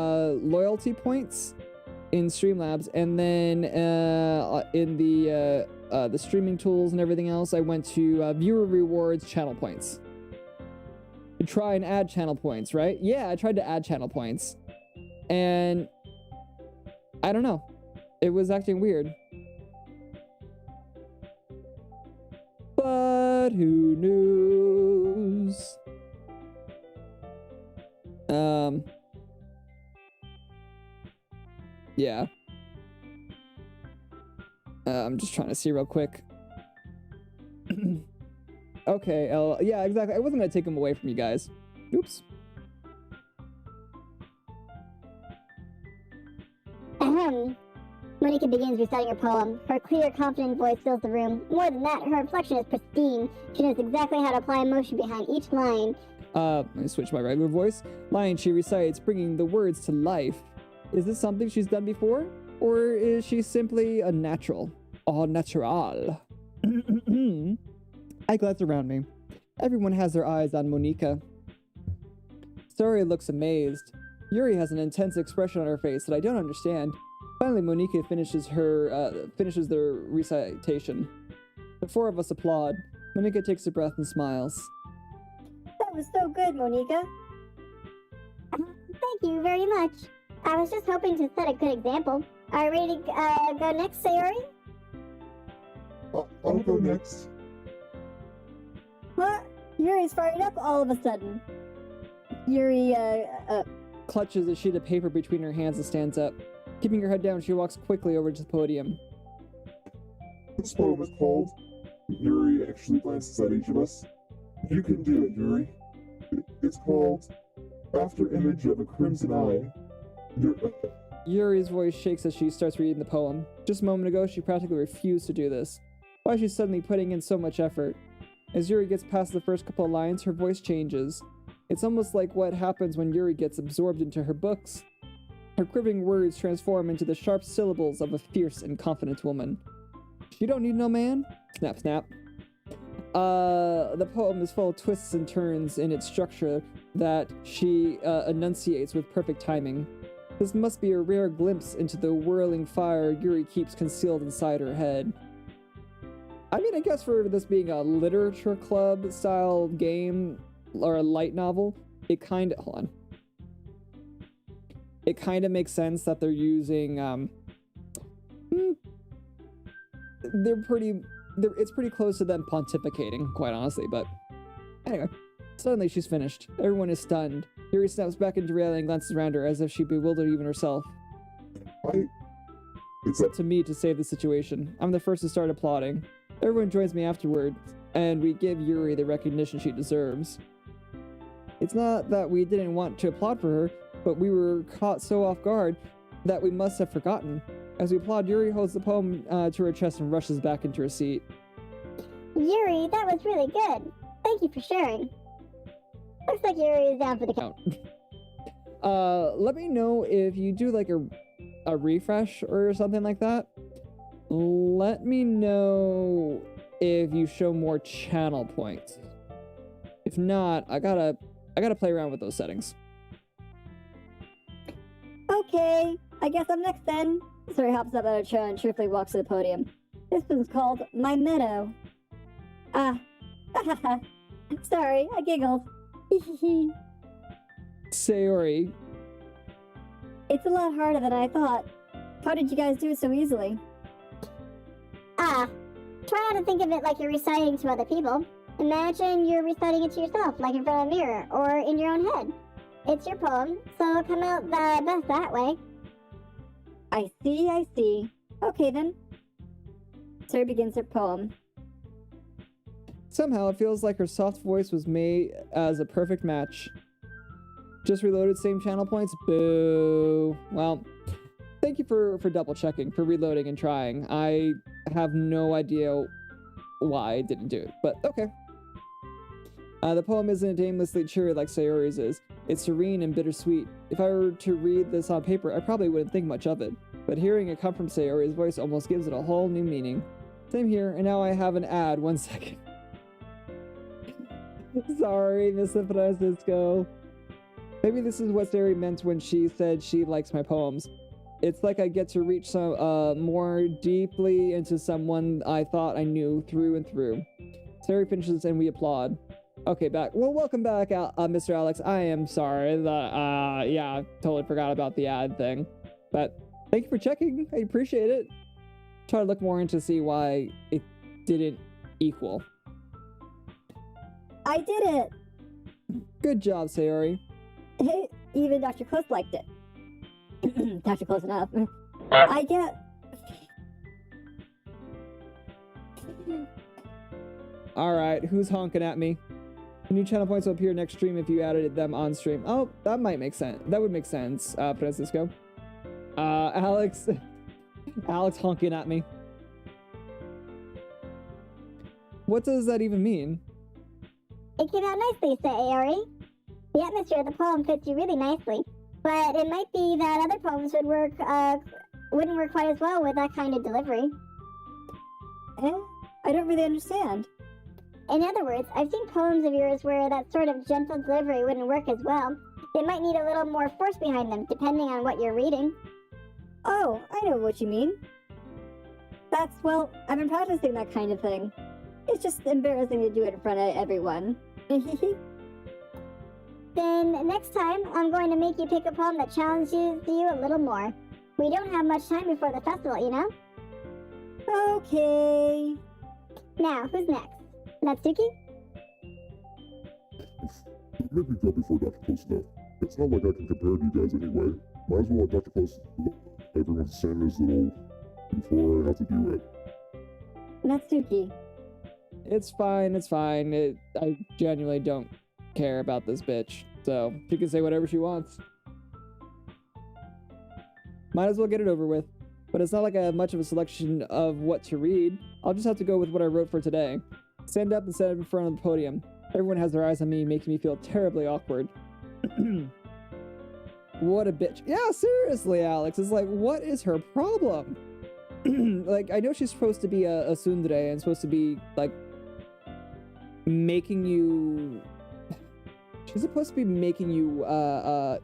loyalty points in Streamlabs, and then in the streaming tools and everything else, I went to viewer rewards channel points. To try and add channel points, right? Yeah, I tried to add channel points, and I don't know. It was acting weird. But who knows? Yeah. I'm just trying to see real quick. Okay, yeah, exactly. I wasn't gonna take them away from you guys. Oops. Ahem. Monica begins reciting her poem. Her clear, confident voice fills the room. More than that, her inflection is pristine. She knows exactly how to apply emotion behind each line. Let me switch my regular voice. Line she recites, bringing the words to life. Is this something she's done before? Or is she simply a natural? Au natural. I glance around me. Everyone has their eyes on Monica. Sari looks amazed. Yuri has an intense expression on her face that I don't understand. Finally, Monica finishes their recitation. The four of us applaud. Monica takes a breath and smiles. That was so good, Monica. Thank you very much. I was just hoping to set a good example. Are you ready to go next, Sayori? I'll go next. What? Yuri's fired up all of a sudden. Yuri, clutches a sheet of paper between her hands and stands up. Keeping her head down, she walks quickly over to the podium. This poem is called... Yuri actually glances at each of us. You can do it, Yuri. It's called... After Image of a Crimson Eye. Yuri's voice shakes as she starts reading the poem. Just a moment ago, she practically refused to do this. Why is she suddenly putting in so much effort? As Yuri gets past the first couple of lines, her voice changes. It's almost like what happens when Yuri gets absorbed into her books. Her quivering words transform into the sharp syllables of a fierce and confident woman. She don't need no man? Snap, snap. The poem is full of twists and turns in its structure that she enunciates with perfect timing. This must be a rare glimpse into the whirling fire Yuri keeps concealed inside her head. I mean, I guess for this being a literature club style game or a light novel, it kind of, hold on. It kind of makes sense that they're using, it's pretty close to them pontificating, quite honestly, but anyway. Suddenly she's finished. Everyone is stunned. Yuri snaps back into reality and glances around her as if she bewildered even herself. It's up to me to save the situation. I'm the first to start applauding. Everyone joins me afterward, and we give Yuri the recognition she deserves. It's not that we didn't want to applaud for her, but we were caught so off guard that we must have forgotten. As we applaud, Yuri holds the poem to her chest and rushes back into her seat. Yuri, that was really good. Thank you for sharing. Looks like Yuri is down for the count. Let me know if you do like a refresh or something like that. Let me know if you show more channel points. If not, I gotta play around with those settings. Okay, I guess I'm next then. Sari hops up out of her chair and cheerfully walks to the podium. This one's called My Meadow. Sorry, I giggled. Sayori. It's a lot harder than I thought. How did you guys do it so easily? Try not to think of it like you're reciting to other people. Imagine you're reciting it to yourself, like in front of a mirror, or in your own head. It's your poem, so it'll come out the best that way. I see. Okay then. Sari begins her poem. Somehow it feels like her soft voice was made as a perfect match. Just reloaded, same channel points? Boo. Well, thank thank you for double checking, for reloading and trying. I have no idea why I didn't do it, but okay. The poem isn't aimlessly cheery like Sayori's is. It's serene and bittersweet. If I were to read this on paper, I probably wouldn't think much of it. But hearing it come from Sayori's voice almost gives it a whole new meaning. Same here, and now I have an ad. 1 second. Sorry, Mr. Francisco. Maybe this is what Sayori meant when she said she likes my poems. It's like I get to reach some more deeply into someone I thought I knew through and through. Sayori finishes and we applaud. Okay, back. Well, welcome back, Mr. Alex. I am sorry that, yeah, I totally forgot about the ad thing. But thank you for checking. I appreciate it. Try to look more into see why it didn't equal. I did it! Good job, Sayori. Even Dr. Close liked it. Dr. Close enough. I get... Alright, who's honking at me? New channel points will appear next stream if you added them on stream. Oh, that might make sense. That would make sense, Francisco. Alex... Alex honking at me. What does that even mean? It came out nicely, Sayori. The atmosphere of the poem fits you really nicely. But it might be that other poems would wouldn't work quite as well with that kind of delivery. I don't really understand. In other words, I've seen poems of yours where that sort of gentle delivery wouldn't work as well. They might need a little more force behind them, depending on what you're reading. Oh, I know what you mean. Well, I've been practicing that kind of thing. It's just embarrassing to do it in front of everyone. Then, next time, I'm going to make you pick a poem that challenges you a little more. We don't have much time before the festival, you know? Okay. Now, who's next? Natsuki? Make me go before Dr. Close enough. It's not like I can compare to you guys anyway. Might as well let Dr. Close look everyone's same as little before I have to do it. Natsuki. It's fine, it's fine. I genuinely don't care about this bitch. So, she can say whatever she wants. Might as well get it over with. But it's not like I have much of a selection of what to read. I'll just have to go with what I wrote for today. Stand up and stand in front of the podium. Everyone has their eyes on me, making me feel terribly awkward. What a bitch. Yeah, seriously, Alex. It's like, what is her problem? Like, I know she's supposed to be a tsundere and supposed to be, like, making you... She's supposed to be making you,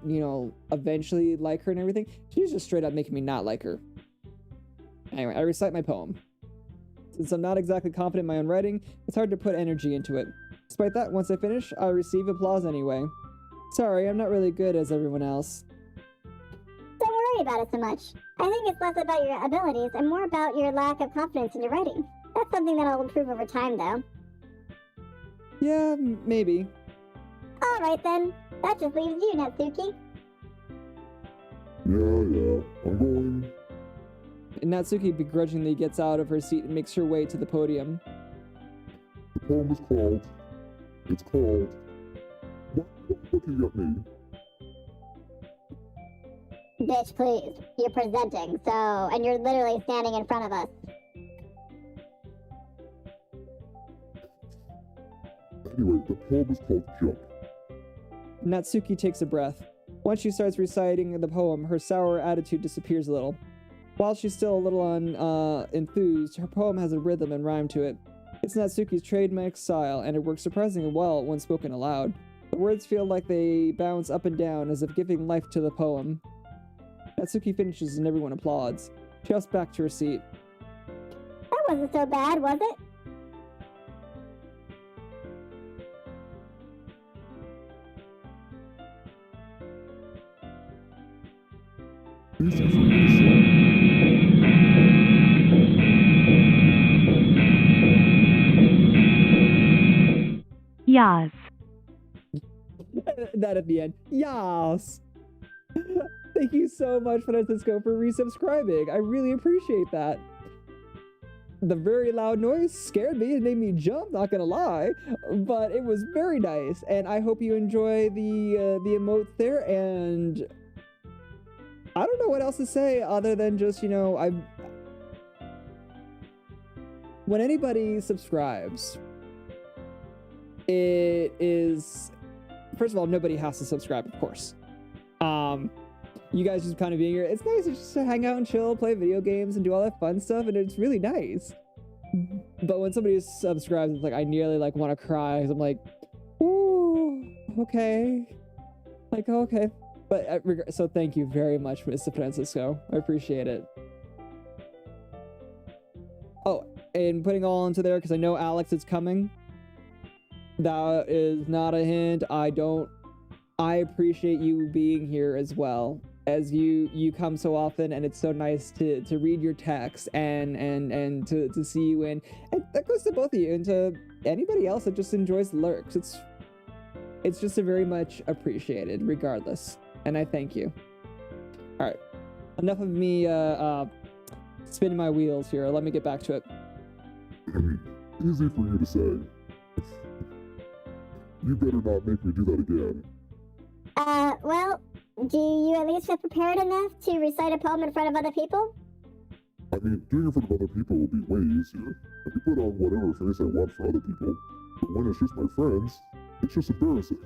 you know, eventually like her and everything. She's just straight up making me not like her. Anyway, I recite my poem. Since I'm not exactly confident in my own writing, it's hard to put energy into it. Despite that, once I finish, I receive applause anyway. Sorry, I'm not really good as everyone else. Don't worry about it so much. I think it's less about your abilities and more about your lack of confidence in your writing. That's something that'll improve over time, though. Yeah, maybe. Alright then. That just leaves you, Natsuki. Yeah, I'm going. And Natsuki begrudgingly gets out of her seat and makes her way to the podium. The poem is called... It's called... Why looking at me? Bitch, please. You're presenting, so... And you're literally standing in front of us. Anyway, the poem is called Jump. Natsuki takes a breath. Once she starts reciting the poem, her sour attitude disappears a little. While she's still a little enthused, her poem has a rhythm and rhyme to it. It's Natsuki's trademark style, and it works surprisingly well when spoken aloud. The words feel like they bounce up and down as if giving life to the poem. Natsuki finishes and everyone applauds. She hops back to her seat. That wasn't so bad, was it? Yas. That at the end. Yas. Thank you so much, Francisco, for resubscribing. I really appreciate that. The very loud noise scared me and made me jump, not gonna lie, but it was very nice, and I hope you enjoy the emotes there, and I don't know what else to say other than just, you know, when anybody subscribes, it is, first of all, nobody has to subscribe, of course. You guys just kind of being here, it's nice just to hang out and chill, play video games, and do all that fun stuff, and it's really nice. But when somebody subscribes, it's like I nearly like want to cry, because I'm like, ooh, okay. Like, okay. But so thank you very much, Mr. Francisco. I appreciate it. Oh, and putting all into there, because I know Alex is coming. That is not a hint. I appreciate you being here as well. As you come so often, and it's so nice to read your text and to see you in. And that goes to both of you and to anybody else that just enjoys lurks. It's just a very much appreciated, regardless. And I thank you. All right, enough of me spinning my wheels here. Let me get back to it. Easy for you to say. You better not make me do that again. Well, do you at least feel prepared enough to recite a poem in front of other people? I mean, doing it in front of other people will be way easier. I can put on whatever face I want for other people. But when it's just my friends, it's just embarrassing.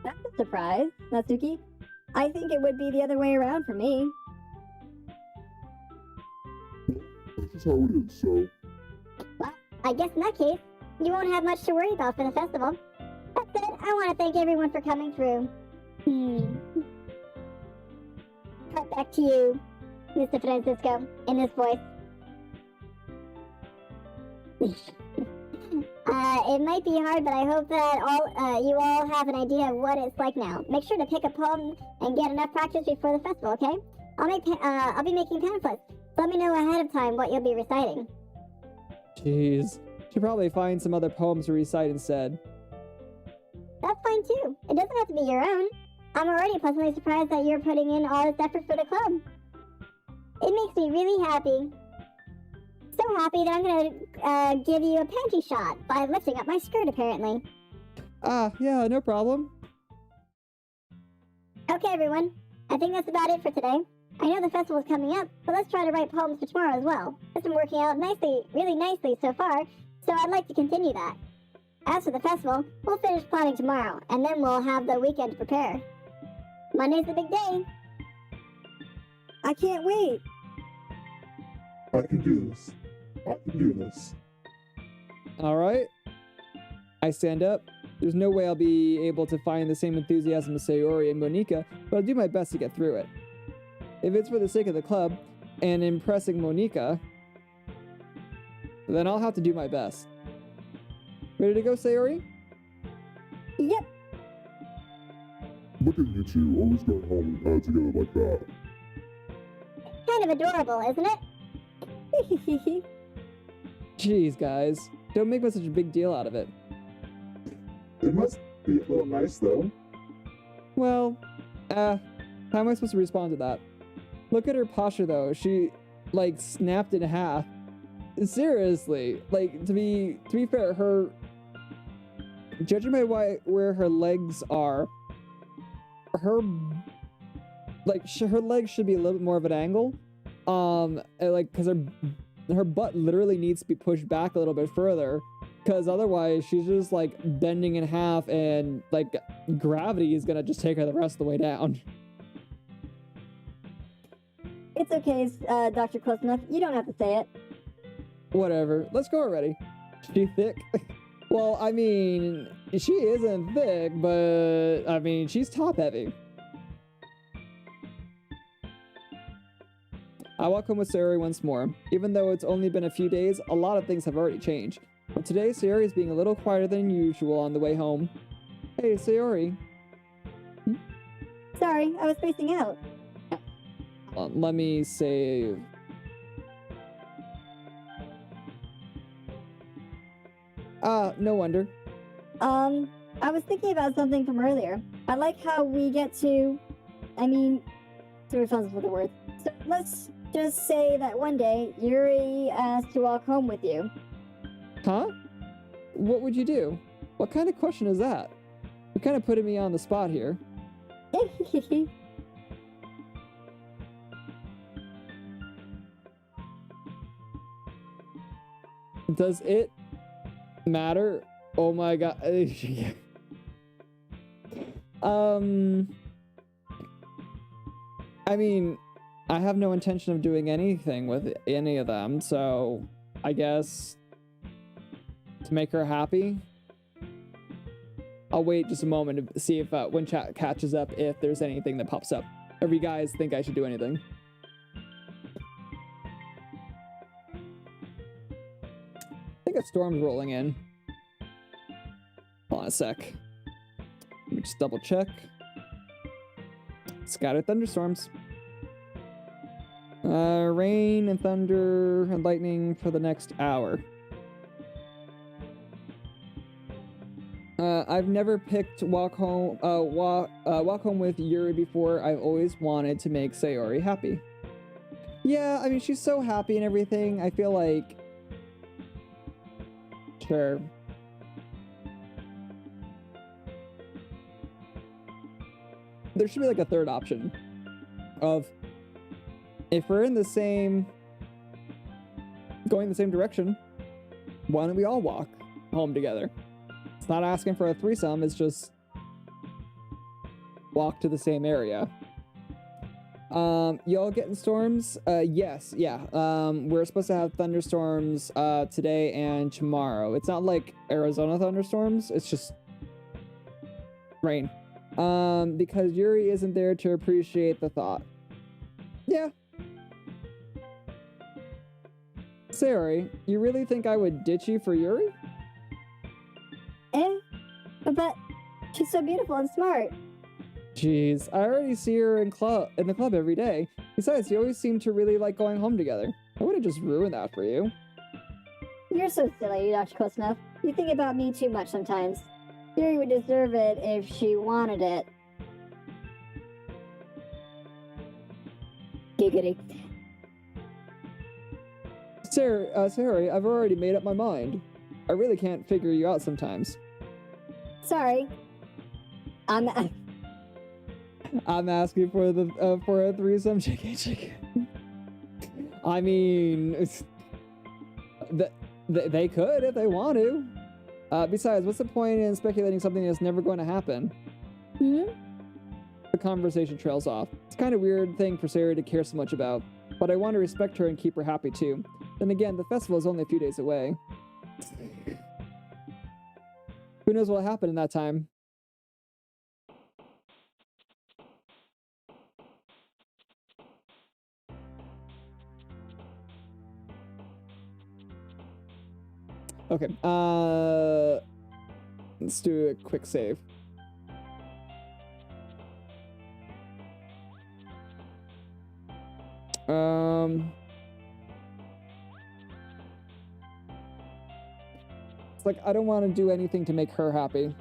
That's a surprise, Natsuki. I think it would be the other way around for me. Well, that's just how it is, so... Well, I guess in that case, you won't have much to worry about for the festival. That said, I want to thank everyone for coming through. Cut back to you, Mr. Francisco, in this voice. It might be hard, but I hope that you all have an idea of what it's like now. Make sure to pick a poem and get enough practice before the festival, okay? I'll be making pamphlets. Let me know ahead of time what you'll be reciting. Jeez. Should probably find some other poems to recite instead. That's fine too. It doesn't have to be your own. I'm already pleasantly surprised that you're putting in all this effort for the club. It makes me really happy. So happy that I'm gonna give you a panty shot by lifting up my skirt, apparently. Yeah, no problem. Okay, everyone. I think that's about it for today. I know the festival's coming up, but let's try to write poems for tomorrow as well. It's been working out nicely, really nicely so far, so I'd like to continue that. As for the festival, we'll finish planning tomorrow, and then we'll have the weekend to prepare. Monday's the big day. I can't wait. I can do this. I can do this. Alright. I stand up. There's no way I'll be able to find the same enthusiasm as Sayori and Monika, but I'll do my best to get through it. If it's for the sake of the club, and impressing Monika, then I'll have to do my best. Ready to go, Sayori? Yep. Look at you two, always going home together like that. Kind of adorable, isn't it? Jeez, guys. Don't make such a big deal out of it. It must be a little nice, though. Well, how am I supposed to respond to that? Look at her posture, though. She, like, snapped in half. Seriously. Like, to be fair, her... Judging by where her legs are, her legs should be a little bit more of an angle. Like, because her butt literally needs to be pushed back a little bit further, because otherwise she's just like bending in half, and like gravity is gonna just take her the rest of the way down. It's okay, Dr. Close Enough. You don't have to say it. Whatever. Let's go already. She thick? Well, I mean, she isn't thick, but I mean, she's top heavy. I walk home with Sayori once more. Even though it's only been a few days, a lot of things have already changed. But today, Sayori is being a little quieter than usual on the way home. Hey, Sayori. Sorry, I was spacing out. Let me save. No wonder. I was thinking about something from earlier. I like how we get to... I mean... to responsible for the word. So let's just say that one day, Yuri asked to walk home with you. Huh? What would you do? What kind of question is that? You're kind of putting me on the spot here. Does it matter? Oh my god. I mean, I have no intention of doing anything with any of them, so I guess to make her happy, I'll wait just a moment to see if when chat catches up, if there's anything that pops up. Or if you guys think I should do anything. I think a storm's rolling in. Hold on a sec. Let me just double check. Scattered thunderstorms. Rain and thunder and lightning for the next hour. I've never picked walk home with Yuri before. I've always wanted to make Sayori happy. Yeah, I mean, she's so happy and everything. I feel like... Sure. There should be like a third option of if we're in the same, going the same direction, why don't we all walk home together? It's not asking for a threesome, it's just walk to the same area. Y'all getting storms? Yes, yeah. We're supposed to have thunderstorms today and tomorrow. It's not like Arizona thunderstorms, it's just rain. Because Yuri isn't there to appreciate the thought. Yeah. Sayori, you really think I would ditch you for Yuri? But she's so beautiful and smart. Jeez, I already see her in the club every day. Besides, you always seem to really like going home together. I would have just ruined that for you. You're so silly, Dr. Close Enough. You think about me too much sometimes. Yuri would deserve it if she wanted it. Giggity. Sayori, I've already made up my mind. I really can't figure you out sometimes. Sorry. I'm asking for a threesome, chicken. I mean, they could if they want to. Besides, what's the point in speculating something that's never going to happen? The conversation trails off. It's kind of weird thing for Sayori to care so much about, but I want to respect her and keep her happy too. Then again, the festival is only a few days away. Who knows what will happen in that time? Okay, let's do a quick save. It's like, I don't want to do anything to make her happy.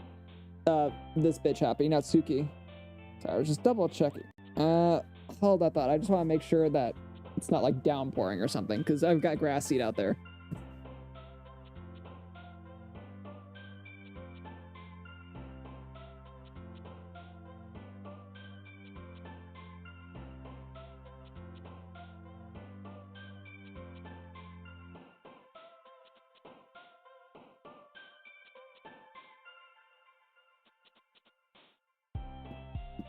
This bitch happy, not Suki. So I was just double checking. Hold that thought. I just want to make sure that it's not like downpouring or something, because I've got grass seed out there.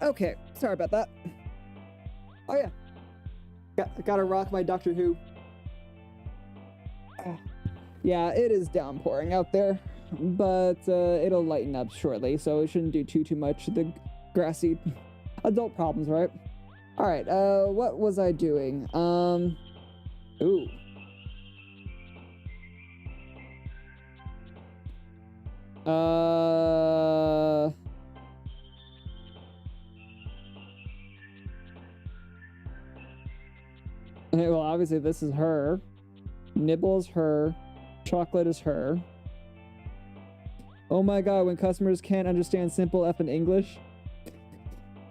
Okay, sorry about that. Oh yeah, gotta rock my Doctor Who. Yeah, it is downpouring out there, but it'll lighten up shortly, so it shouldn't do too much to the grassy adult problems, right? All right, what was I doing? Ooh. Okay, well, obviously this is her. Nibble is her. Chocolate is her. Oh my god, when customers can't understand simple effing English.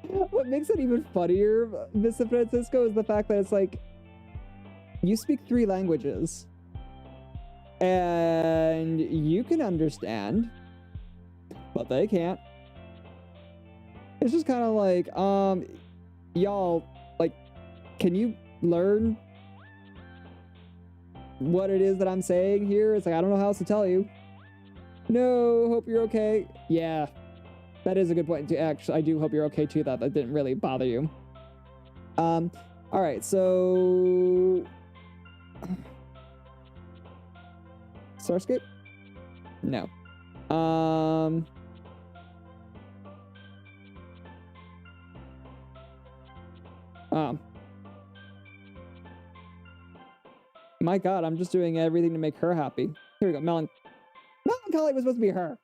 What makes it even funnier, Mr. Francisco, is the fact that it's like, you speak 3 languages. And you can understand, but they can't. It's just kind of like, y'all, like, can you learn what it is that I'm saying here. It's like, I don't know how else to tell you. No, hope you're okay. Yeah, that is a good point. Actually, I do hope you're okay too, that didn't really bother you. All right, so... Starscape? No. My god, I'm just doing everything to make her happy. Here we go, Melancholy was supposed to be her.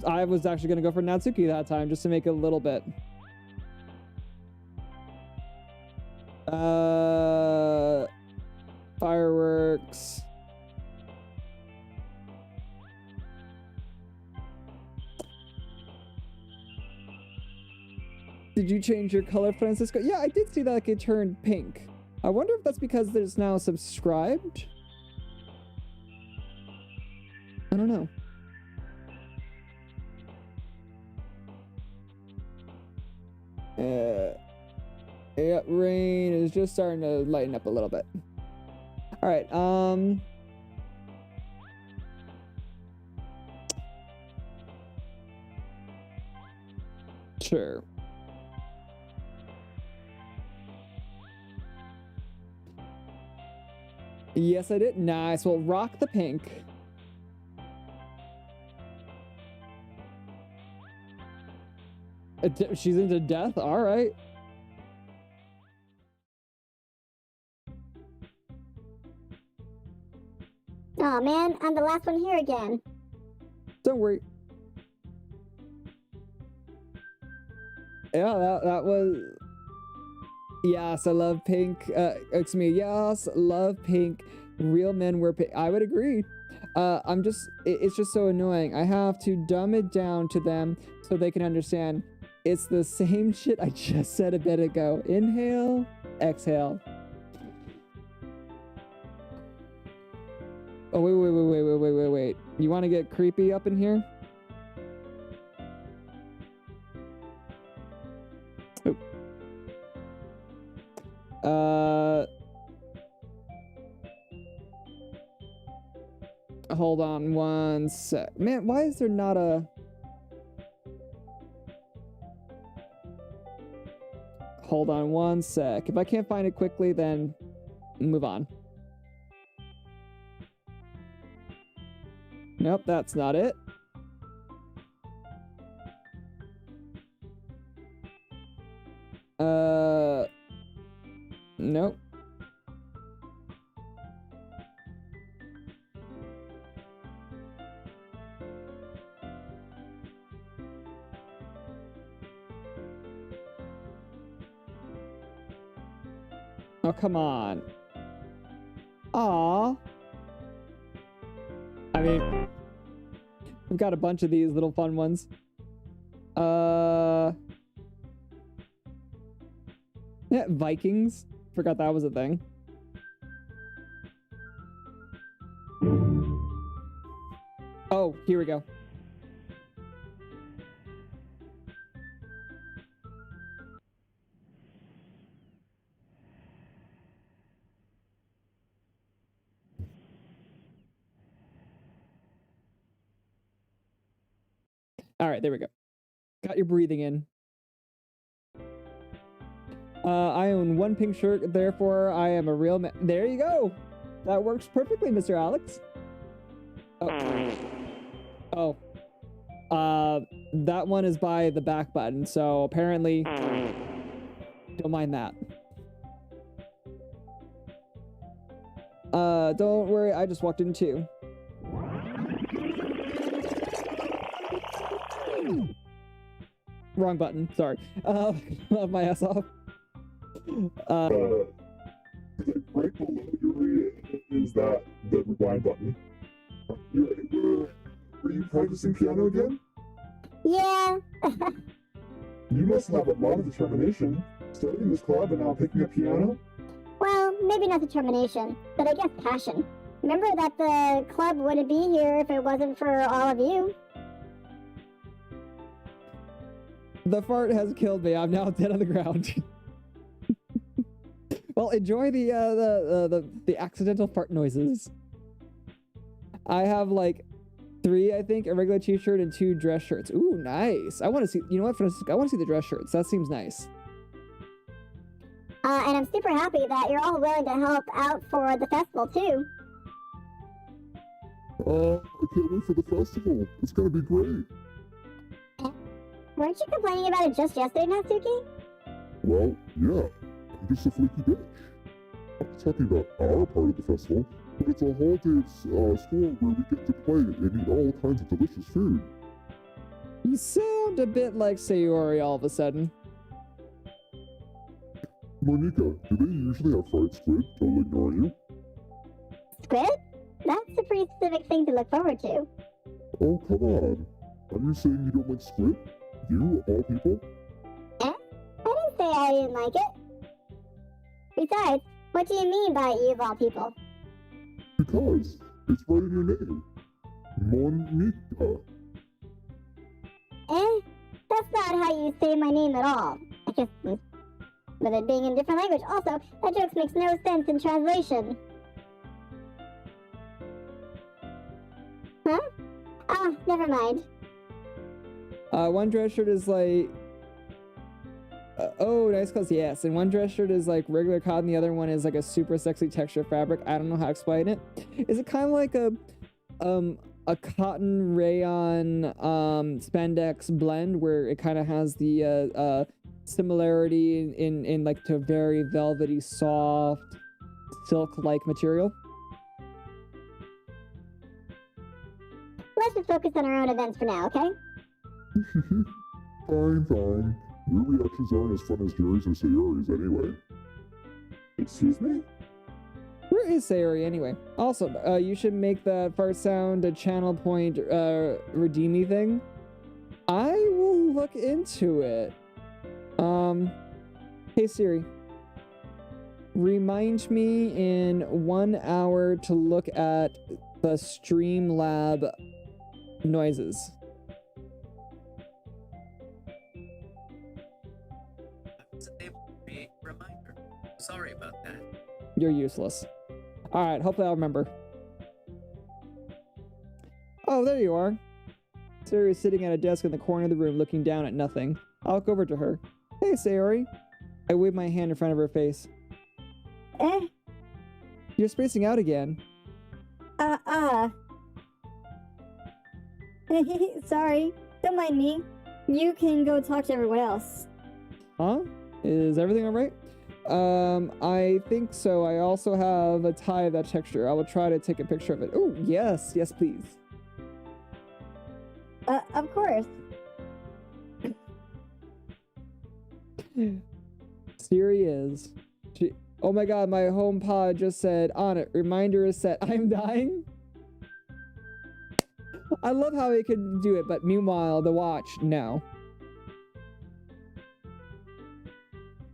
I was actually gonna go for Natsuki that time, just to make it a little bit. Fireworks. Did you change your color, Francisco? Yeah, I did see that it turned pink. I wonder if that's because there's now subscribed? I don't know. Yeah, rain is just starting to lighten up a little bit. All right, sure. Yes, I did. Nice. Well, rock the pink. She's into death? All right. Aw, man, I'm the last one here again. Don't worry. Yeah, that was... Yes, I love pink. Excuse me. Yes, love pink. Real men wear pink. I would agree. It's just so annoying. I have to dumb it down to them so they can understand. It's the same shit I just said a bit ago. Inhale, exhale. Oh, wait. You want to get creepy up in here? Hold on one sec. Man, why is there not a... Hold on one sec. If I can't find it quickly, then move on. Nope, that's not it. Nope. Oh, come on. Aww. I mean, we've got a bunch of these little fun ones. Yeah, Vikings. Forgot that was a thing. Oh, here we go. All right, there we go. Got your breathing in. I own one pink shirt, therefore I am a real man. There you go. That works perfectly, Mr. Alex. Oh. That one is by the back button, so apparently, don't mind that. Don't worry, I just walked in too. Wrong button, sorry. Love my ass off. Right below your is that the rewind button. Were you practicing piano again? Yeah. You must have a lot of determination, starting this club and now picking up piano. Well, maybe not determination, but I guess passion. Remember that the club wouldn't be here if it wasn't for all of you. The fart has killed me. I'm now dead on the ground. Well, enjoy the accidental fart noises. I have like 3, I think, a regular t-shirt and 2 dress shirts. Ooh, nice. I want to see, you know what, Francisco? I want to see the dress shirts. That seems nice. And I'm super happy that you're all willing to help out for the festival too. I can't wait for the festival. It's gonna be great. Weren't you complaining about it just yesterday, Natsuki? Well, yeah. I'm just a flaky bitch. I'm not talking about our part of the festival, but it's a whole day of school where we get to play and eat all kinds of delicious food. You sound a bit like Sayori all of a sudden. Monica, do they usually have fried squid? Totally ignore you. Squid? That's a pretty specific thing to look forward to. Oh, come on. Are you saying you don't like squid? You, of all people? I didn't say I didn't like it. Besides, what do you mean by you of all people? Because it's right in your name. Monica. That's not how you say my name at all. I guess with it being in a different language. Also, that joke makes no sense in translation. Huh? Oh, never mind. One dress shirt is like... oh, nice clothes, yes. And one dress shirt is like regular cotton, the other one is like a super sexy texture fabric. I don't know how to explain it. Is it kind of like a cotton rayon spandex blend where it kind of has the similarity in like to very velvety, soft, silk-like material? Let's just focus on our own events for now, okay? Fine. Your reactions aren't as fun as Jerry's or Sayori's anyway. Excuse me? Where is Sayori anyway? Also, you should make that fart sound a channel point redeemy thing. I will look into it. Hey Siri. Remind me in 1 hour to look at the Streamlab noises. Reminder. Sorry about that. You're useless. Alright, hopefully I'll remember. Oh, there you are. Sayori is sitting at a desk in the corner of the room looking down at nothing. I'll walk over to her. Hey, Sayori. I wave my hand in front of her face. You're spacing out again. Sorry. Don't mind me. You can go talk to everyone else. Huh? Is everything alright? I think so. I also have a tie of that texture. I will try to take a picture of it. Oh, yes. Yes, please. Of course. Siri is. Oh my god, my home pod just said, on it, reminder is set. I'm dying? I love how it could do it, but meanwhile, the watch, no.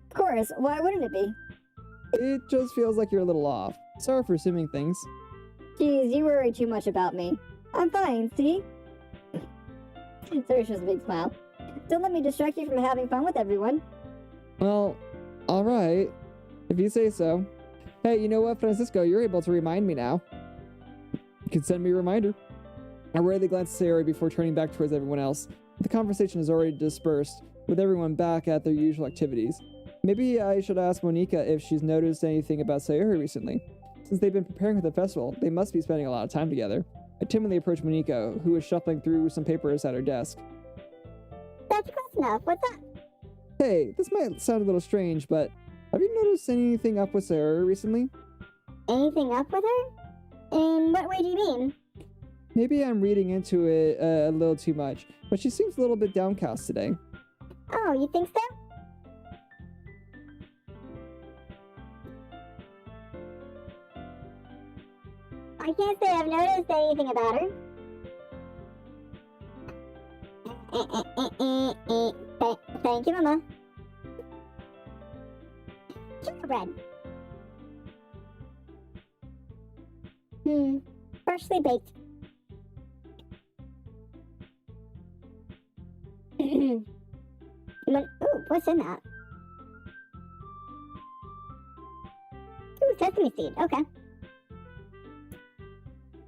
Of course, why wouldn't it be? It just feels like you're a little off. Sorry for assuming things. Jeez, you worry too much about me. I'm fine, see? Sorry, shows a big smile. Don't let me distract you from having fun with everyone. Well, alright. If you say so. Hey, you know what, Francisco? You're able to remind me now. You can send me a reminder. I rarely glance at Sayori before turning back towards everyone else. The conversation is already dispersed, with everyone back at their usual activities. Maybe I should ask Monica if she's noticed anything about Sayori recently. Since they've been preparing for the festival, they must be spending a lot of time together. I timidly approached Monica, who was shuffling through some papers at her desk. That's close enough. What's up? Hey, this might sound a little strange, but have you noticed anything up with Sayori recently? Anything up with her? In what way do you mean? Maybe I'm reading into it a little too much, but she seems a little bit downcast today. Oh, you think so? I can't say I've noticed anything about her. Thank you, Mama. Gingerbread. Freshly baked. what's in that? Ooh, sesame seed. Okay.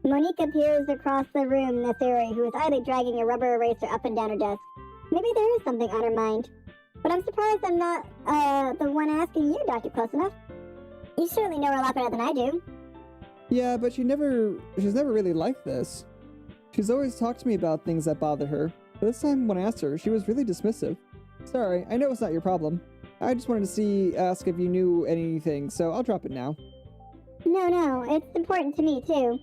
Monique appears across the room, Neferi, who is idly dragging a rubber eraser up and down her desk. Maybe there is something on her mind. But I'm surprised I'm not, the one asking you, Dr. Close Enough. You certainly know her a lot better than I do. Yeah, but she's never really like this. She's always talked to me about things that bother her. But this time when I asked her, she was really dismissive. Sorry, I know it's not your problem. I just wanted to ask if you knew anything, so I'll drop it now. No, it's important to me, too.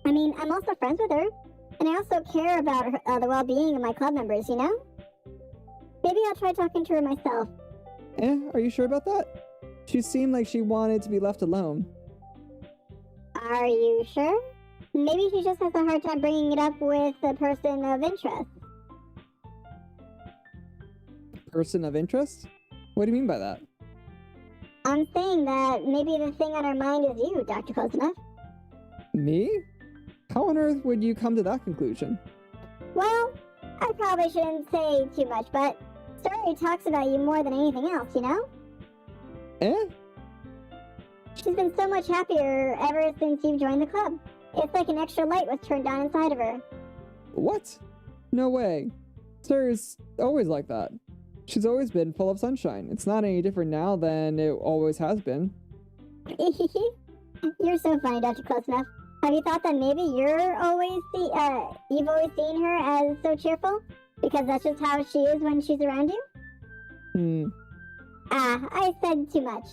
I mean, I'm also friends with her, and I also care about her, the well-being of my club members, you know? Maybe I'll try talking to her myself. Are you sure about that? She seemed like she wanted to be left alone. Are you sure? Maybe she just has a hard time bringing it up with a person of interest. Person of interest? What do you mean by that? I'm saying that maybe the thing on her mind is you, Dr. Close Enough. Me? How on earth would you come to that conclusion? Well, I probably shouldn't say too much, but Story talks about you more than anything else, you know? She's been so much happier ever since you've joined the club. It's like an extra light was turned on inside of her. What? No way. Story's always like that. She's always been full of sunshine. It's not any different now than it always has been. You're so funny, Dr. Close Enough. Have you thought that maybe you've always seen her as so cheerful? Because that's just how she is when she's around you? I said too much.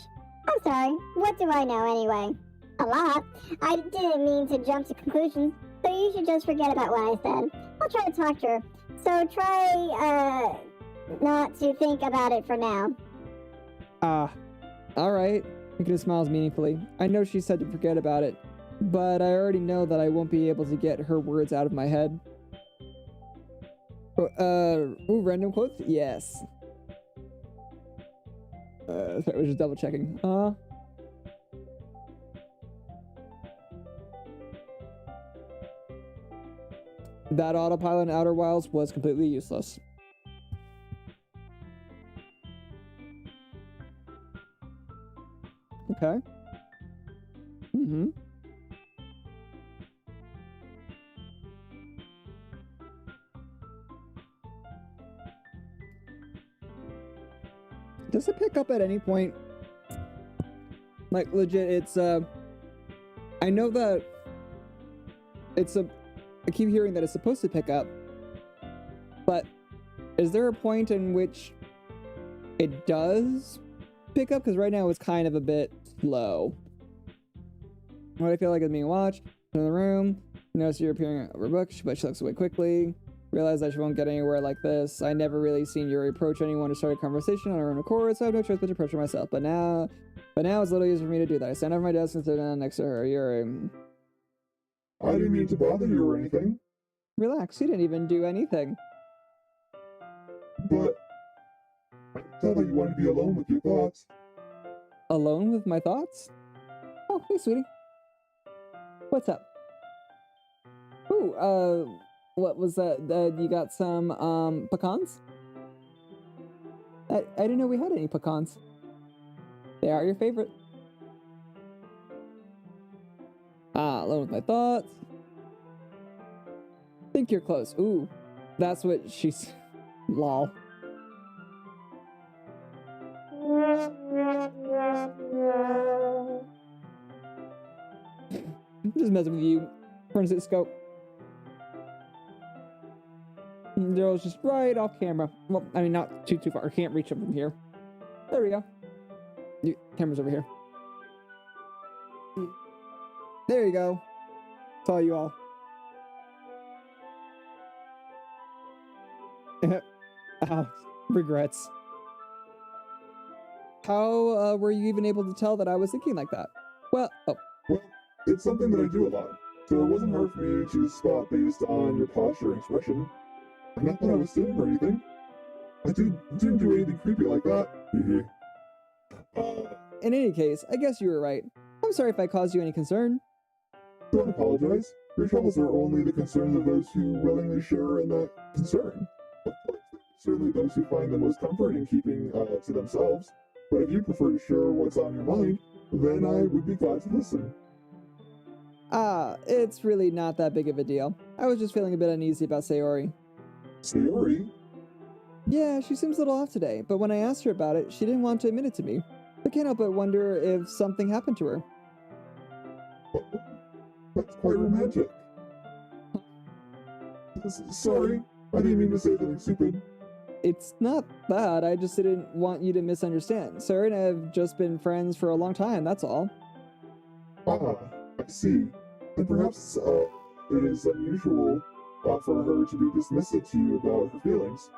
I'm sorry. What do I know anyway? A lot. I didn't mean to jump to conclusions, so you should just forget about what I said. I'll try to talk to her. So try, not to think about it for now. Alright. Mikita smiles meaningfully. I know she said to forget about it, but I already know that I won't be able to get her words out of my head. Random quotes? Yes. Sorry, I was just double checking. That autopilot in Outer Wilds was completely useless. Okay. Does it pick up at any point? Like, legit, it's, I know that I keep hearing that it's supposed to pick up, but is there a point in which it does pick up? Because right now it's kind of a bit slow. What I feel like is being watched in the room. Notice you're appearing over books, but she looks away quickly. Realize that she won't get anywhere like this. I never really seen Yuri approach anyone to start a conversation on her own accord, so I have no choice but to approach her myself. But now it's little easier for me to do that. I stand over my desk and sit down next to her. Yuri. I didn't mean to bother you or anything. Relax, you didn't even do anything. But I thought that you wanted to be alone with your thoughts. Alone with my thoughts? Oh, hey, sweetie. What's up? Ooh, what was that? You got some, pecans? I didn't know we had any pecans. They are your favorite. Alone with my thoughts. Think you're close. Ooh, that's what she's... Lol. I'm just messing with you, Francisco. Daryl's just right off camera. Well, I mean, not too far. I can't reach him from here. There we go. Camera's over here. There you go. Saw you all. Regrets. How were you even able to tell that I was thinking like that? Well, Well, it's something that I do a lot, so it wasn't hard for me to spot based on your posture and expression. Not that I was sitting or anything. I didn't do anything creepy like that. In any case, I guess you were right. I'm sorry if I caused you any concern. Don't apologize. Your troubles are only the concerns of those who willingly share in that concern. Of course, certainly those who find the most comfort in keeping to themselves. But if you prefer to share what's on your mind, then I would be glad to listen. It's really not that big of a deal. I was just feeling a bit uneasy about Sayori. Sayori? Yeah, she seems a little off today, but when I asked her about it, she didn't want to admit it to me. I can't help but wonder if something happened to her. That's quite romantic. Sorry, I didn't mean to say anything stupid. It's not that, I just didn't want you to misunderstand. Sayori and I have just been friends for a long time, that's all. Ah, I see. Then perhaps it is unusual for her to be dismissive to you about her feelings.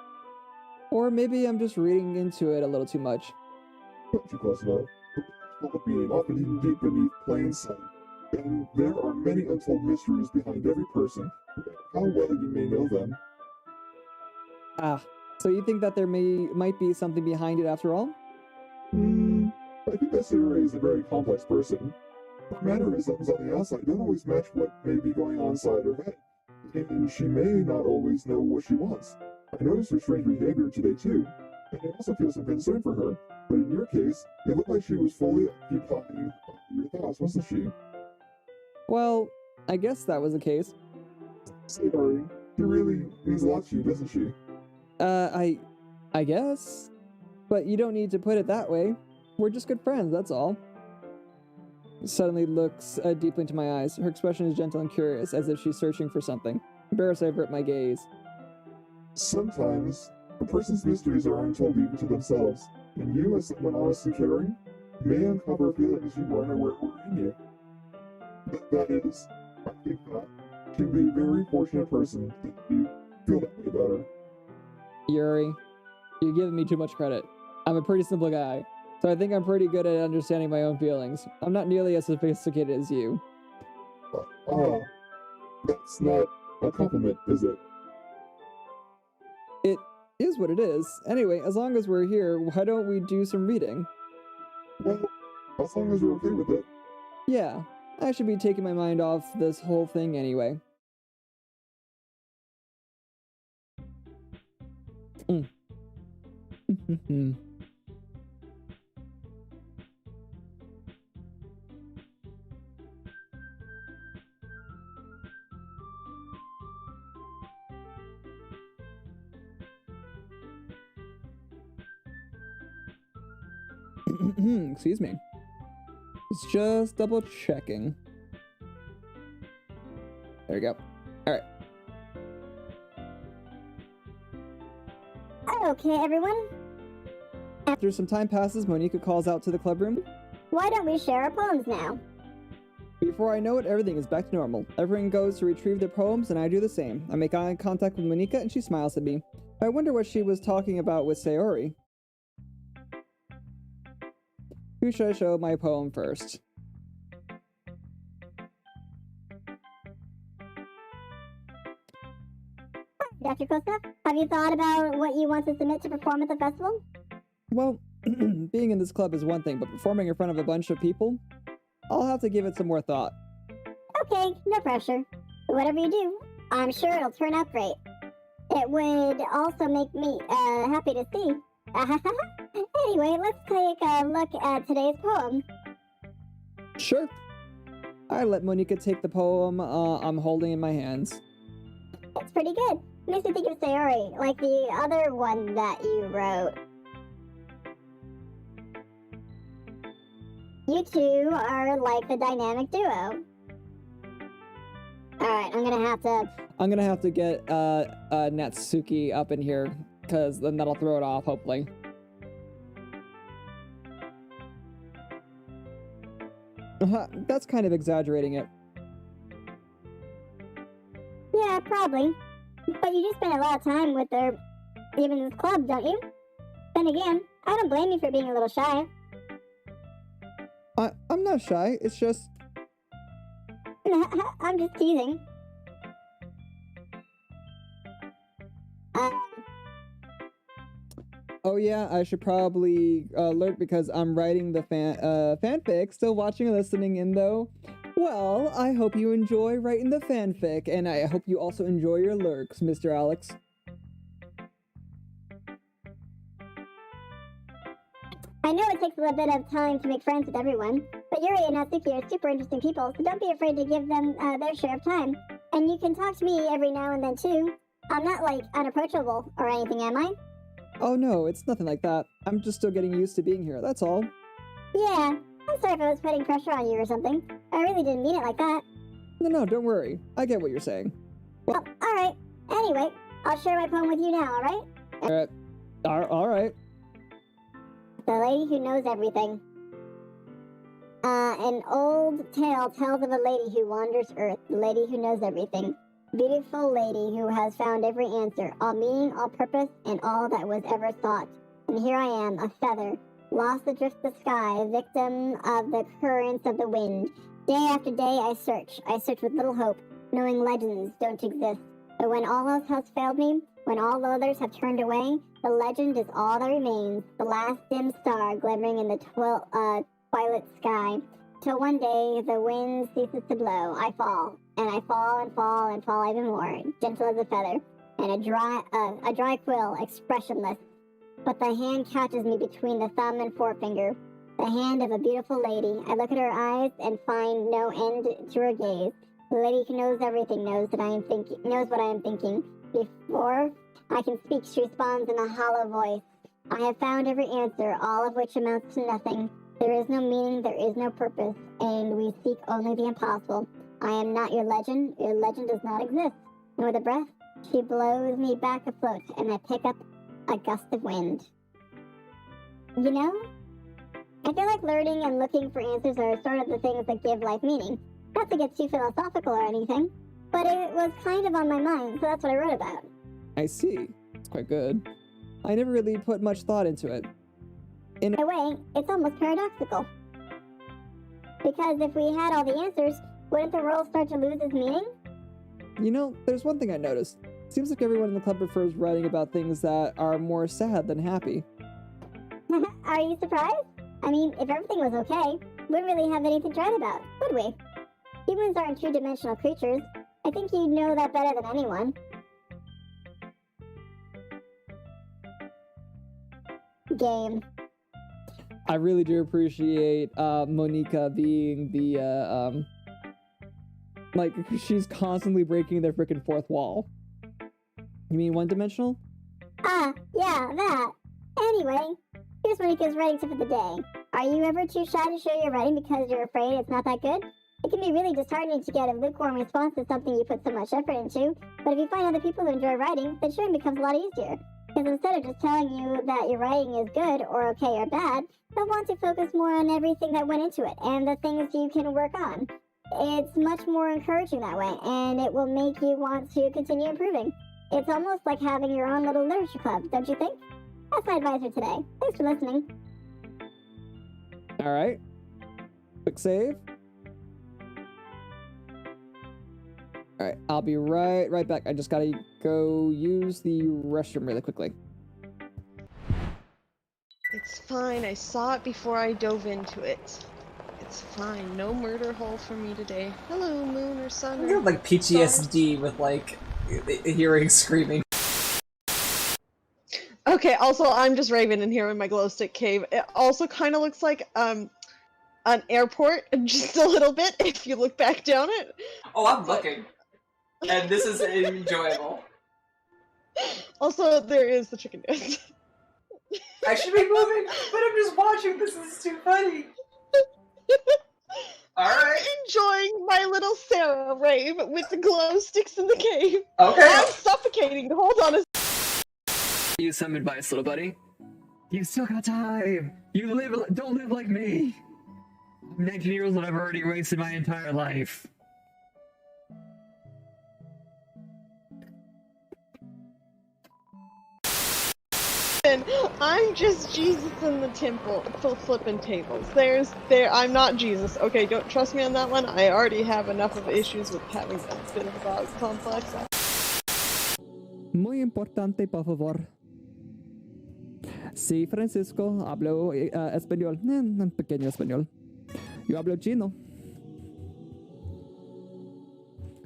Or maybe I'm just reading into it a little too much. Not too close enough. Well being often hidden deep beneath plain sight. And there are many untold mysteries behind every person, how well you may know them. Ah, so you think that there might be something behind it after all? I think that Sayori is a very complex person. Her mannerisms on the outside don't always match what may be going on inside her head. And she may not always know what she wants. I noticed her strange behavior today too, and I also feel some concern for her. But in your case, it looked like she was fully occupying your thoughts, wasn't she? Well, I guess that was the case. Sayori, she really means a lot to you, doesn't she? I guess. But you don't need to put it that way. We're just good friends, that's all. Suddenly looks deeply into my eyes. Her expression is gentle and curious, as if she's searching for something. Embarrassed, I avert my gaze. Sometimes, a person's mysteries are untold even to themselves, and you, as someone honest and caring, may uncover feelings you weren't aware were in you. That is, I think that she'd be a very fortunate person that you feel that way about her. Yuri, you're giving me too much credit. I'm a pretty simple guy, so I think I'm pretty good at understanding my own feelings. I'm not nearly as sophisticated as you. That's not a compliment, is it? It is what it is. Anyway, as long as we're here, why don't we do some reading? Well, as long as you're okay with it. Yeah, I should be taking my mind off this whole thing anyway. Excuse me. It's just double checking. There we go. Alright. Okay, everyone. After some time passes, Monica calls out to the club room. Why don't we share our poems now? Before I know it, everything is back to normal. Everyone goes to retrieve their poems, and I do the same. I make eye contact with Monica, and she smiles at me. I wonder what she was talking about with Sayori. Who should I show my poem first? Dr. Kosta, have you thought about what you want to submit to perform at the festival? Well, being in this club is one thing, but performing in front of a bunch of people? I'll have to give it some more thought. Okay, no pressure. Whatever you do, I'm sure it'll turn out great. It would also make me happy to see. Anyway, let's take a look at today's poem. Sure. I let Monica take the poem I'm holding in my hands. It's pretty good. Makes me think of Sayori, like the other one that you wrote. You two are like the dynamic duo. Alright, I'm gonna have to get Natsuki up in here, because then that'll throw it off, hopefully. That's kind of exaggerating it. Yeah, probably. But you do spend a lot of time with her, even in this club, don't you? Then again, I don't blame you for being a little shy. I'm not shy, it's just... I'm just teasing. Oh yeah, I should probably alert because I'm writing the fanfic. Still watching and listening in though. Well, I hope you enjoy writing the fanfic, and I hope you also enjoy your lurks, Mr. Alex. I know it takes a little bit of time to make friends with everyone, but Yuri and Natsuki are super interesting people, so don't be afraid to give them their share of time. And you can talk to me every now and then too. I'm not, like, unapproachable or anything, am I? Oh no, it's nothing like that. I'm just still getting used to being here, that's all. Yeah, I'm sorry if I was putting pressure on you or something. I really didn't mean it like that. No, don't worry. I get what you're saying. Well, alright. Anyway, I'll share my poem with you now, alright? Alright. The Lady Who Knows Everything. An old tale tells of a lady who wanders Earth, the lady who knows everything. Beautiful lady who has found every answer, all meaning, all purpose, and all that was ever thought. And here I am, a feather, lost adrift the sky, victim of the currents of the wind. Day after day I search with little hope, knowing legends don't exist. But when all else has failed me, when all others have turned away, the legend is all that remains, the last dim star glimmering in the twilight sky. Till one day the wind ceases to blow, I fall, and I fall and fall and fall even more, gentle as a feather, and a dry quill, expressionless. But the hand catches me between the thumb and forefinger, the hand of a beautiful lady. I look at her eyes and find no end to her gaze. The lady who knows everything knows what I am thinking. Before I can speak, she responds in a hollow voice. I have found every answer, all of which amounts to nothing. There is no meaning, there is no purpose, and we seek only the impossible. I am not your legend does not exist. And with a breath, she blows me back afloat, and I pick up a gust of wind. You know, I feel like learning and looking for answers are sort of the things that give life meaning. Not to get too philosophical or anything, but it was kind of on my mind, so that's what I wrote about. I see. It's quite good. I never really put much thought into it. In a way, it's almost paradoxical. Because if we had all the answers, wouldn't the world start to lose its meaning? You know, there's one thing I noticed. Seems like everyone in the club prefers writing about things that are more sad than happy. Are you surprised? I mean, if everything was okay, we wouldn't really have anything to write about, would we? Humans aren't two-dimensional creatures. I think you'd know that better than anyone. Game. I really do appreciate Monica being the like she's constantly breaking their freaking fourth wall. You mean one-dimensional? Yeah, that. Anyway, here's Monica's writing tip of the day. Are you ever too shy to share your writing because you're afraid it's not that good? It can be really disheartening to get a lukewarm response to something you put so much effort into, but if you find other people who enjoy writing, then sharing becomes a lot easier. Because instead of just telling you that your writing is good or okay or bad, they'll want to focus more on everything that went into it and the things you can work on. It's much more encouraging that way, and it will make you want to continue improving. It's almost like having your own little literature club, don't you think? That's my advice for today. Thanks for listening. Alright. Quick save. Alright, I'll be right back. I just gotta go use the restroom really quickly. It's fine, I saw it before I dove into it. It's fine, no murder hole for me today. Hello, moon or sun. You have like PTSD with like hearing screaming. Okay, also I'm just Raven in here in my glow stick cave. It also kind of looks like an airport, just a little bit if you look back down it. Oh, I'm looking. And this is enjoyable. Also, there is the chicken dance. I should be moving, but I'm just watching. This is too funny. Alright. I'm enjoying my little Sarah rave with the glow sticks in the cave. Okay. I'm suffocating. Hold on a Use some advice, little buddy. You still got time. Don't live like me. I'm 19 years old. I've already wasted my entire life. I'm just Jesus in the temple, flipping tables. I'm not Jesus. Okay, don't trust me on that one. I already have enough of issues with having a bit of a God complex. Muy importante, por favor. Sí, Francisco, hablo español. Un pequeño español. Yo hablo chino.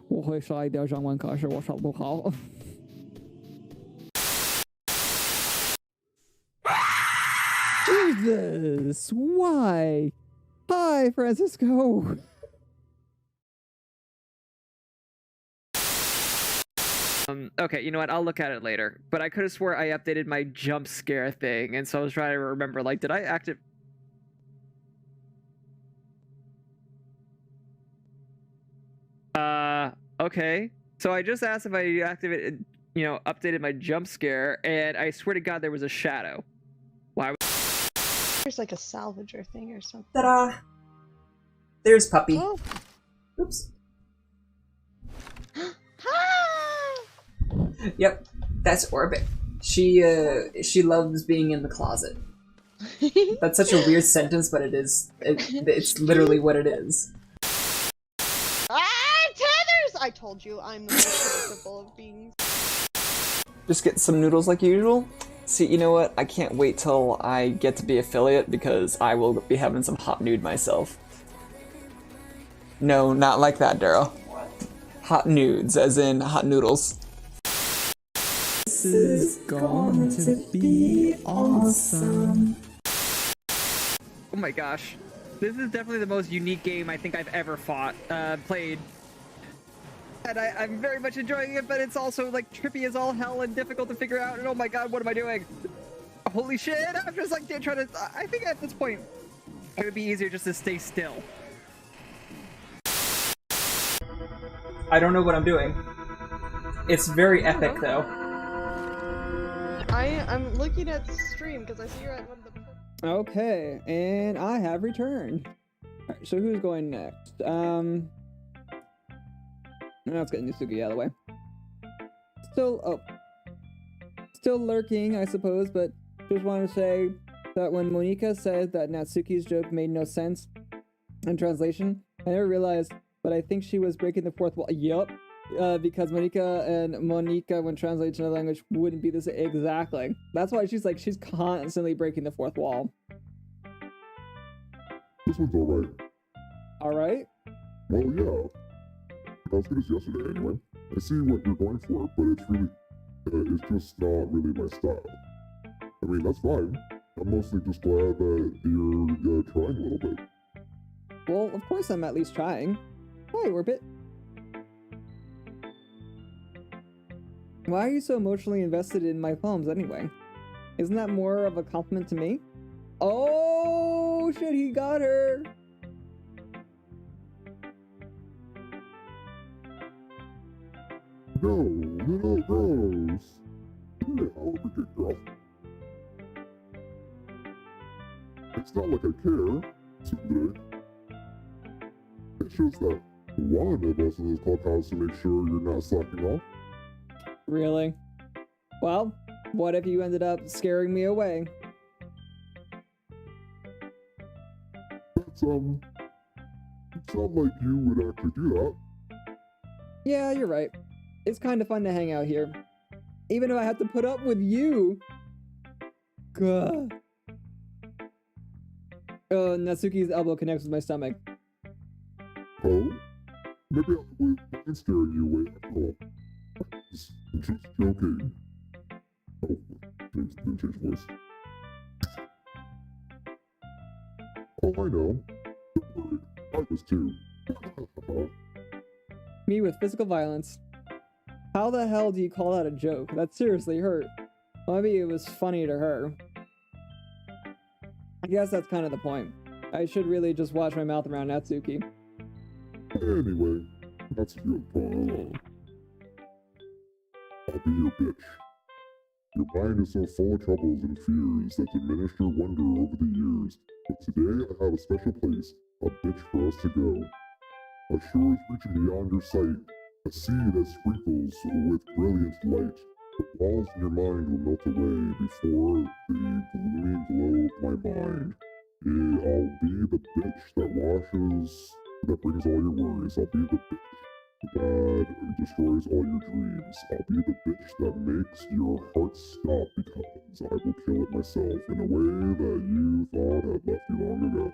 我会说一点中文，可是我说不好。this? Why? Hi, Francisco. Okay, you know what? I'll look at it later. But I could have swore I updated my jump scare thing, and so I was trying to remember, like, did I active... Okay. So I just asked if I activated, you know, updated my jump scare, and I swear to God there was a shadow. Why? There's like a salvager thing or something. Ta-da! There's Puppy. Oh. Oops. Yep, that's Orbit. She loves being in the closet. That's such a weird sentence, but it is. It's literally what it is. Tethers! I told you, I'm the most predictable of beings. Just get some noodles like usual. See, you know what? I can't wait till I get to be affiliate because I will be having some hot nude myself. No, not like that, Daryl. Hot nudes, as in hot noodles. This is going to be awesome. Oh my gosh. This is definitely the most unique game I think I've ever played. And I'm very much enjoying it, but it's also like trippy as all hell and difficult to figure out. And oh my god, what am I doing? Holy shit, I'm just like trying to... I think at this point, it would be easier just to stay still. I don't know what I'm doing. It's very epic, though. I'm looking at the stream because I see you're at one of the... Okay, and I have returned. Alright, so who's going next? Let's get Natsuki out of the way. Still lurking, I suppose, but just wanted to say that when Monika said that Natsuki's joke made no sense in translation, I never realized, but I think she was breaking the fourth wall. Yup. Because Monika and Monika, when translated to another language, wouldn't be the same. Exactly. That's why she's constantly breaking the fourth wall. This one's alright. Alright? Well, yeah. Not as good as yesterday, anyway. I see what you're going for, but it's really... it's just not really my style. I mean, that's fine. I'm mostly just glad that you're trying a little bit. Well, of course I'm at least trying. Hi, Orbit. Why are you so emotionally invested in my poems anyway? Isn't that more of a compliment to me? Oh shit, he got her! No, gross. Yeah, I'll forget, girl. It's not like I care, today. It shows that one of us in this clubhouse to make sure you're not slacking off. Really? Well, what if you ended up scaring me away? It's not like you would actually do that. Yeah, you're right. It's kind of fun to hang out here. Even if I have to put up with you. Gah. Natsuki's elbow connects with my stomach. Oh? Maybe I wouldn't mind scaring you away after all. Just joking. Oh, change voice. Oh, I know. Don't worry. I was too. Me with physical violence. How the hell do you call that a joke? That seriously hurt. Well, maybe it was funny to her. I guess that's kind of the point. I should really just watch my mouth around Natsuki. Anyway, that's your problem. I'll be your bitch. Your mind is so full of troubles and fears that diminished your wonder over the years. But today I have a special place, a bitch for us to go. A shore is reaching beyond your sight, a sea that sprinkles with brilliant light. The walls in your mind will melt away before the gloomy glow of my mind. I'll be the bitch that brings all your worries. I'll be the bitch that destroys all your dreams. I'll be the bitch that makes your heart stop because I will kill it myself in a way that you thought had left you long ago.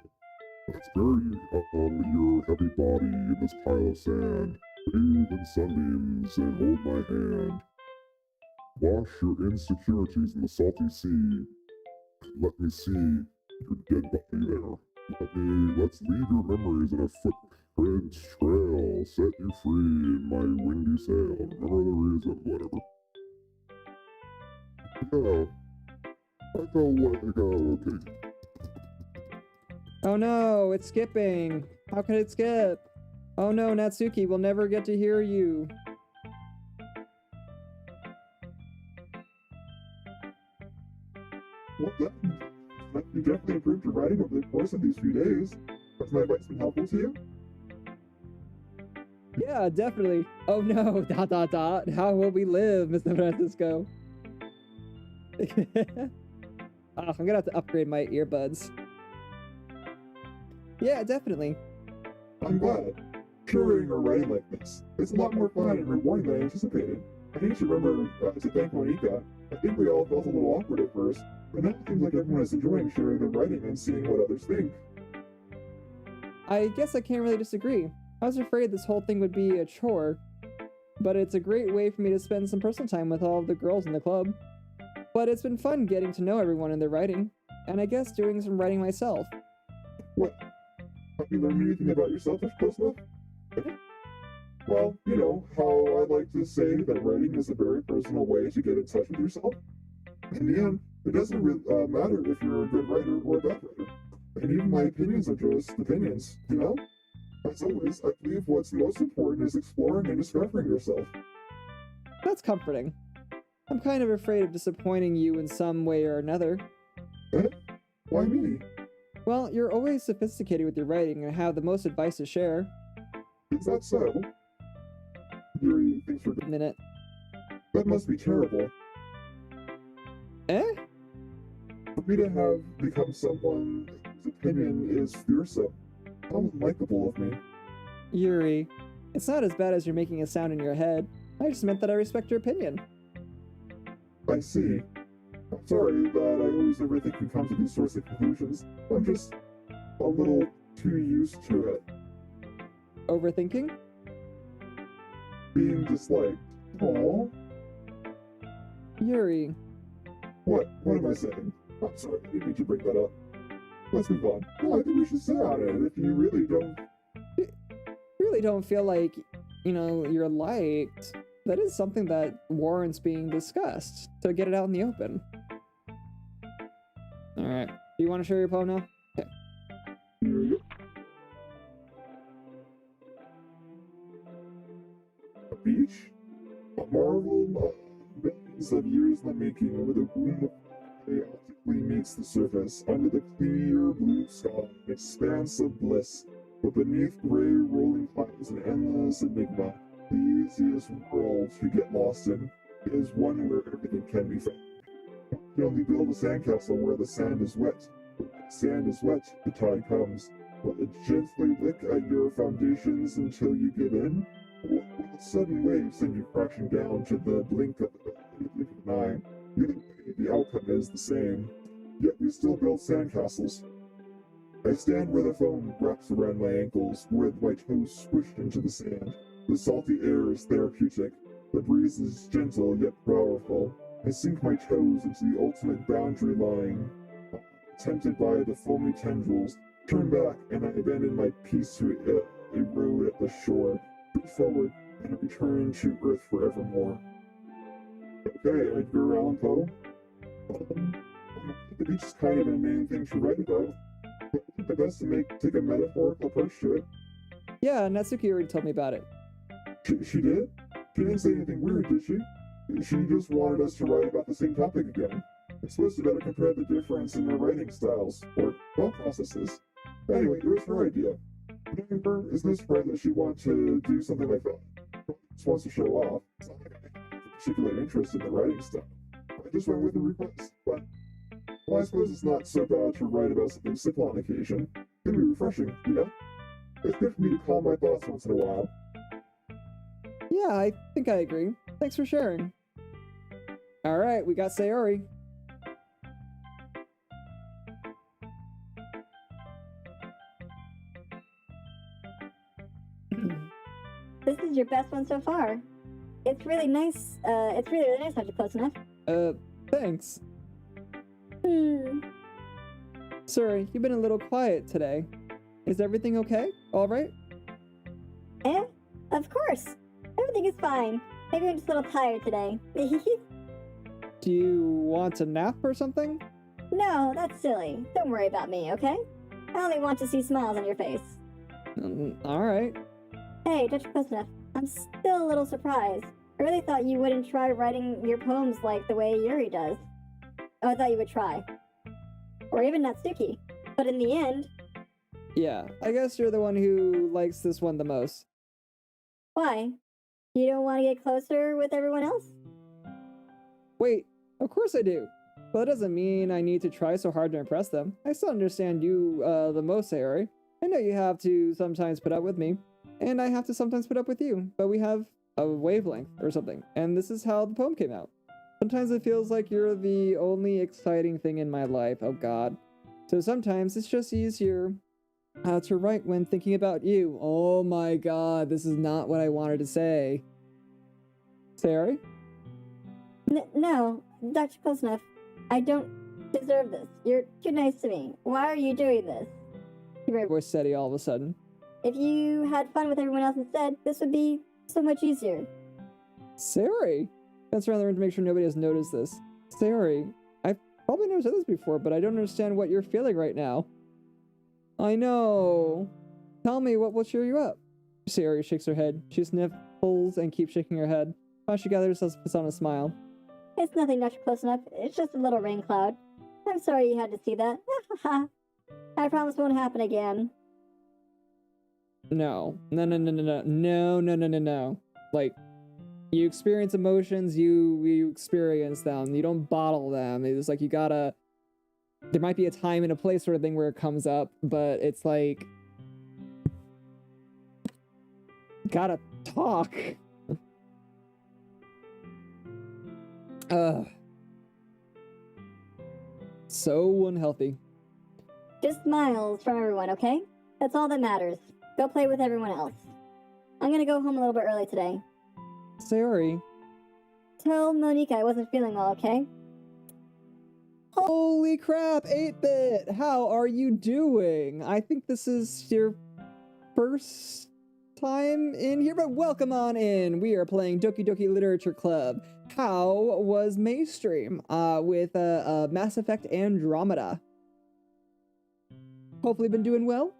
Let's bury your heavy body in this pile of sand, bathe in sunbeams, and hold my hand. Wash your insecurities in the salty sea. Let me see your dead body there. Let's leave your memories in a footprints trail. Set you free in my windy sail. Remember the reason, whatever. Yeah. I felt like, okay. Oh no, it's skipping. How can it skip? Oh no, Natsuki, we'll never get to hear you. Well, you definitely improved your writing over the course of these few days. Has my advice been helpful to you? Yeah, definitely. Oh no, ... How will we live, Mr. Francisco? I'm gonna have to upgrade my earbuds. Yeah, definitely. I'm glad. Curating or writing like this, it's a lot more fun and rewarding than I anticipated. I need to remember to thank Monica. I think we all felt a little awkward at first, but now it seems like everyone is enjoying sharing their writing and seeing what others think. I guess I can't really disagree. I was afraid this whole thing would be a chore, but it's a great way for me to spend some personal time with all of the girls in the club. But it's been fun getting to know everyone and their writing, and I guess doing some writing myself. What? Have you learned anything about yourself that's close enough? Well, you know how I like to say that writing is a very personal way to get in touch with yourself. In the end, it doesn't really matter if you're a good writer or a bad writer. And even my opinions are just opinions, you know? As always, I believe what's most important is exploring and discovering yourself. That's comforting. I'm kind of afraid of disappointing you in some way or another. Eh? Why me? Well, you're always sophisticated with your writing and have the most advice to share. Is that so? Yuri, thanks for... Minute. That must be terrible. Eh? For me to have become someone whose opinion is fearsome, how unlikable of me. Yuri, it's not as bad as you're making it sound in your head. I just meant that I respect your opinion. I see. I'm sorry that I always overthink and come to these sorts of conclusions. I'm just a little too used to it. Overthinking? Being disliked. Aww. Yuri. What am I saying? I'm sorry, I didn't mean to bring that up. Let's move on. No, I think we should sit on it if you really don't... You really don't feel like, you're liked. That is something that warrants being discussed, to get it out in the open. Alright. Do you want to share your poem now? Okay. A beach? A marvel of millions of years in the making where the womb of chaotically meets the surface under the clear blue sky, an expanse of bliss, but beneath gray rolling clouds an endless enigma. The easiest world to get lost in is one where everything can be found. You can only build a sandcastle where the sand is wet. When the sand is wet, the tide comes. Will it gently lick at your foundations until you give in? Or will a sudden wave send you crashing down to the blink of an eye? Either way, the outcome is the same. Yet we still build sandcastles. I stand where the foam wraps around my ankles, where my toes squished into the sand. The salty air is therapeutic. The breeze is gentle yet powerful. I sink my toes into the ultimate boundary line. Tempted by the foamy tendrils, turn back and I abandon my peace to a road at the shore. Move forward and return to Earth forevermore. Okay, Edgar Allan Poe. The beach is kind of a main thing to write about. I think the best to take a metaphorical approach to it. Yeah, Natsuki already told me about it. She did? She didn't say anything weird, did she? She just wanted us to write about the same topic again. It's supposed to better compare the difference in our writing styles, or thought processes. Anyway, it was her idea. Knowing her, it's no surprise that she wanted to do something like that. Just wants to show off. It's not like I have a particular interest in the writing style. I just went with the request, but... Well, I suppose it's not so bad to write about something simple on occasion. It can be refreshing, you know? It's good for me to calm my thoughts once in a while. Yeah, I think I agree. Thanks for sharing. Alright, we got Sayori. This is your best one so far. It's really nice. It's really nice to have you close enough. Thanks. Sorry, you've been a little quiet today. Is everything okay? Alright? Of course. Everything is fine. Maybe I'm just a little tired today. Do you want to nap or something? No, that's silly. Don't worry about me, okay? I only want to see smiles on your face. Alright. Hey, Dr. Kosnev, I'm still a little surprised. I really thought you wouldn't try writing your poems like the way Yuri does. Oh, I thought you would try. Or even Natsuki. But in the end... Yeah, I guess you're the one who likes this one the most. Why? You don't want to get closer with everyone else? Wait, of course I do. But that doesn't mean I need to try so hard to impress them. I still understand you the most, Sayori. I know you have to sometimes put up with me, and I have to sometimes put up with you, but we have a wavelength or something, and this is how the poem came out. Sometimes it feels like you're the only exciting thing in my life, oh god. So sometimes it's just easier to write when thinking about you. Oh my god, this is not what I wanted to say. Sayori? No, Dr. Kosnev, I don't deserve this. You're too nice to me. Why are you doing this? Voice steady all of a sudden. If you had fun with everyone else instead, this would be so much easier. Sayori! That's around the room to make sure nobody has noticed this. Sayori, I've probably never said this before, but I don't understand what you're feeling right now. I know. Tell me what will cheer you up. Sayori shakes her head. She sniffles and keeps shaking her head. While she gathers herself, puts on a smile. It's nothing, Dr. Kosnev. It's just a little rain cloud. I'm sorry you had to see that. I promise it won't happen again. No. No. Like, you experience emotions, you experience them. You don't bottle them. It's like you gotta... There might be a time and a place sort of thing where it comes up, but it's like... Gotta talk. So unhealthy. Just smiles from everyone, okay? That's all that matters. Go play with everyone else. I'm gonna go home a little bit early today. Sayori. Tell Monika I wasn't feeling well, okay? Holy crap, 8-Bit! How are you doing? I think this is your first time in here, but welcome on in. We are playing Doki Doki Literature Club. How was Maystream with Mass Effect Andromeda? Hopefully been doing well.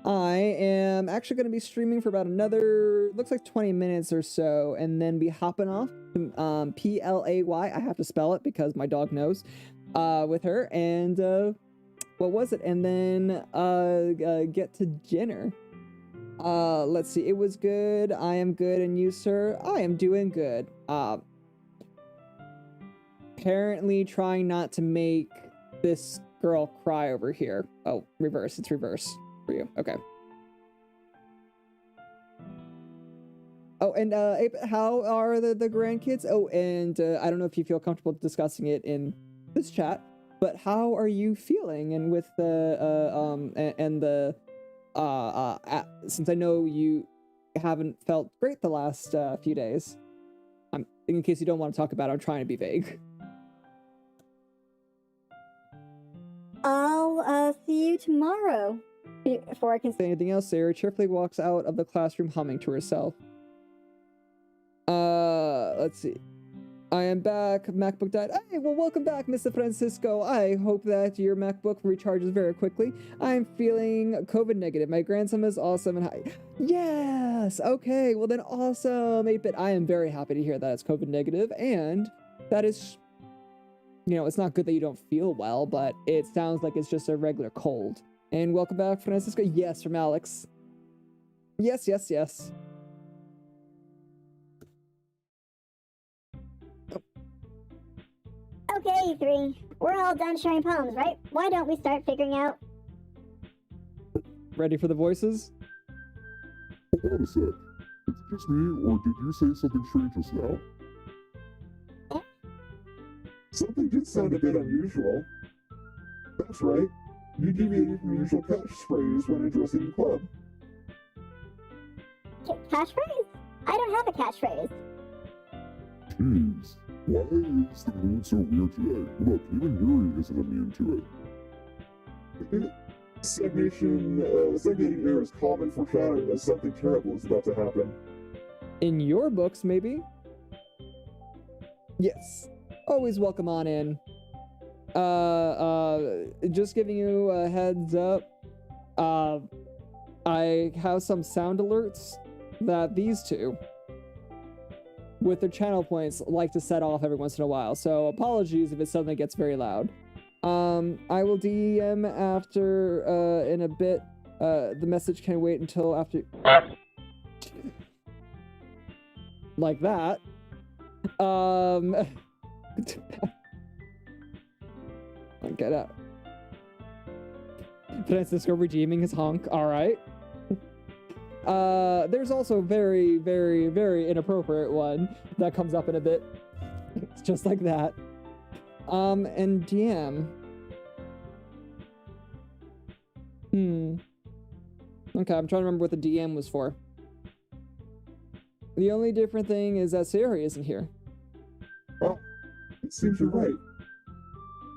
I am actually going to be streaming for about another, looks like 20 minutes or so, and then be hopping off to Play. I have to spell it because my dog knows, with her, and what was it? And then get to dinner. Let's see. It was good. I am good. And you, sir? I am doing good. Apparently trying not to make this girl cry over here. Oh, reverse. It's reverse for you. Okay. Oh, and how are the grandkids? Oh, and I don't know if you feel comfortable discussing it in this chat, but how are you feeling? And with the since I know you haven't felt great the last few days, in case you don't want to talk about it, I'm trying to be vague. I'll see you tomorrow. Before I can say anything else, Sarah cheerfully walks out of the classroom humming to herself. Let's see. I am back. MacBook died. Hey, well, welcome back, Mr. Francisco. I hope that your MacBook recharges very quickly. I'm feeling COVID negative. My grandson is awesome and hi. Yes! Okay, well then awesome, 8-Bit. I am very happy to hear that it's COVID negative, and that is, you know, it's not good that you don't feel well, but it sounds like it's just a regular cold. And welcome back, Francisco. Yes, from Alex. Yes. Okay, you three. We're all done sharing poems, right? Why don't we start figuring out... Ready for the voices? Hold on a sec. Is it just me, or did you say something strange just now? Something did sound a bit unusual. That's right. You deviated from your usual catchphrase when addressing the club. Catchphrase? I don't have a catchphrase. Jeez. Why is the mood so weird today? Look, even Yuri isn't immune to it. Stagnating air is common foreshadowing that something terrible is about to happen. In your books, maybe? Yes. Always welcome on in. Just giving you a heads up. I have some sound alerts that these two, with their channel points, like to set off every once in a while. So apologies if it suddenly gets very loud. I will DM after, in a bit. The message can wait until after... like that. Get out. Francisco redeeming his honk. Alright. There's also a very, very, very inappropriate one that comes up in a bit. It's just like that. And DM. Okay, I'm trying to remember what the DM was for. The only different thing is that Sayori isn't here. Well, it seems you're right.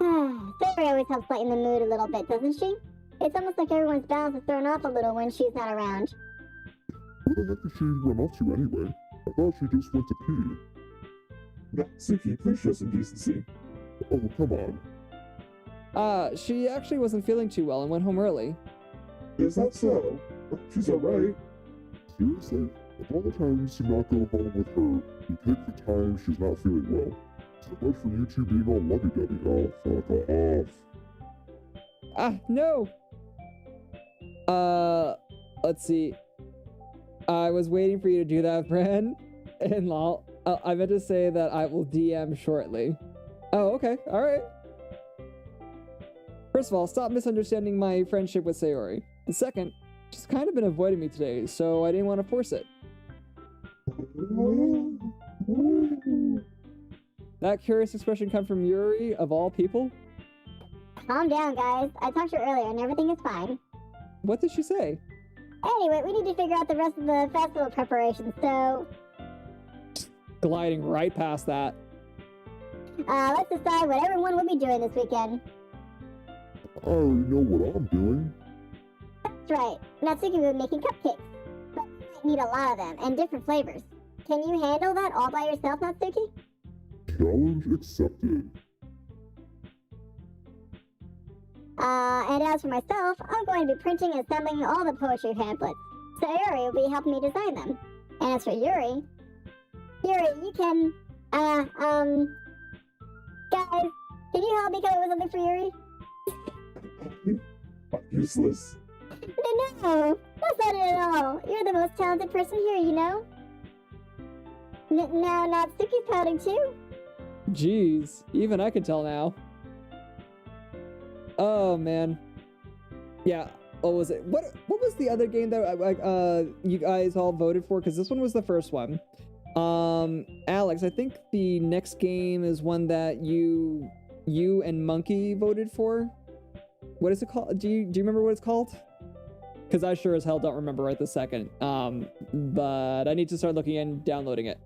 Sayori always helps lighten the mood a little bit, doesn't she? It's almost like everyone's balance is thrown off a little when she's not around. Where the heck did she run off to anyway? I thought she just went to pee. Natsuki, please show some decency. Oh, come on. She actually wasn't feeling too well and went home early. Is that so? She's alright. Seriously? Of all the times to not go home with her, you pick the time she's not feeling well. So much for you two being all lovey-dovey. Oh, fuck off. No! Let's see. I was waiting for you to do that, friend. And lol. I meant to say that I will DM shortly. Oh, okay. Alright. First of all, stop misunderstanding my friendship with Sayori. And second, she's kind of been avoiding me today, so I didn't want to force it. That curious expression come from Yuri, of all people? Calm down, guys. I talked to her earlier and everything is fine. What did she say? Anyway, we need to figure out the rest of the festival preparations, so... Gliding right past that. Let's decide what everyone will be doing this weekend. I already know what I'm doing. That's right. Natsuki will be making cupcakes. But we might need a lot of them, and different flavors. Can you handle that all by yourself, Natsuki? Challenge accepted. And as for myself, I'm going to be printing and assembling all the poetry pamphlets. Sayori will be helping me design them. And as for Yuri, you can, guys, can you help me come up with something for Yuri? Useless. No, that's not it at all. You're the most talented person here, you know? Now Natsuki's pouting too? Jeez, even I can tell now. Oh man. Yeah. What was it? What was the other game that you guys all voted for? Because this one was the first one. Alex, I think the next game is one that you and Monkey voted for. What is it called? Do you remember what it's called? Because I sure as hell don't remember right this second. But I need to start looking and downloading it.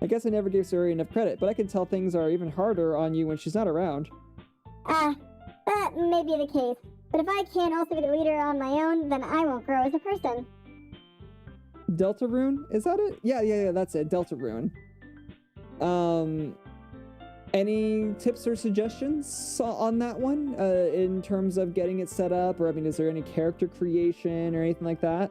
I guess I never gave Sayori enough credit, but I can tell things are even harder on you when she's not around. That may be the case. But if I can't also be the leader on my own, then I won't grow as a person. Deltarune? Is that it? Yeah, that's it. Deltarune. Any tips or suggestions on that one? In terms of getting it set up? Or, I mean, is there any character creation or anything like that?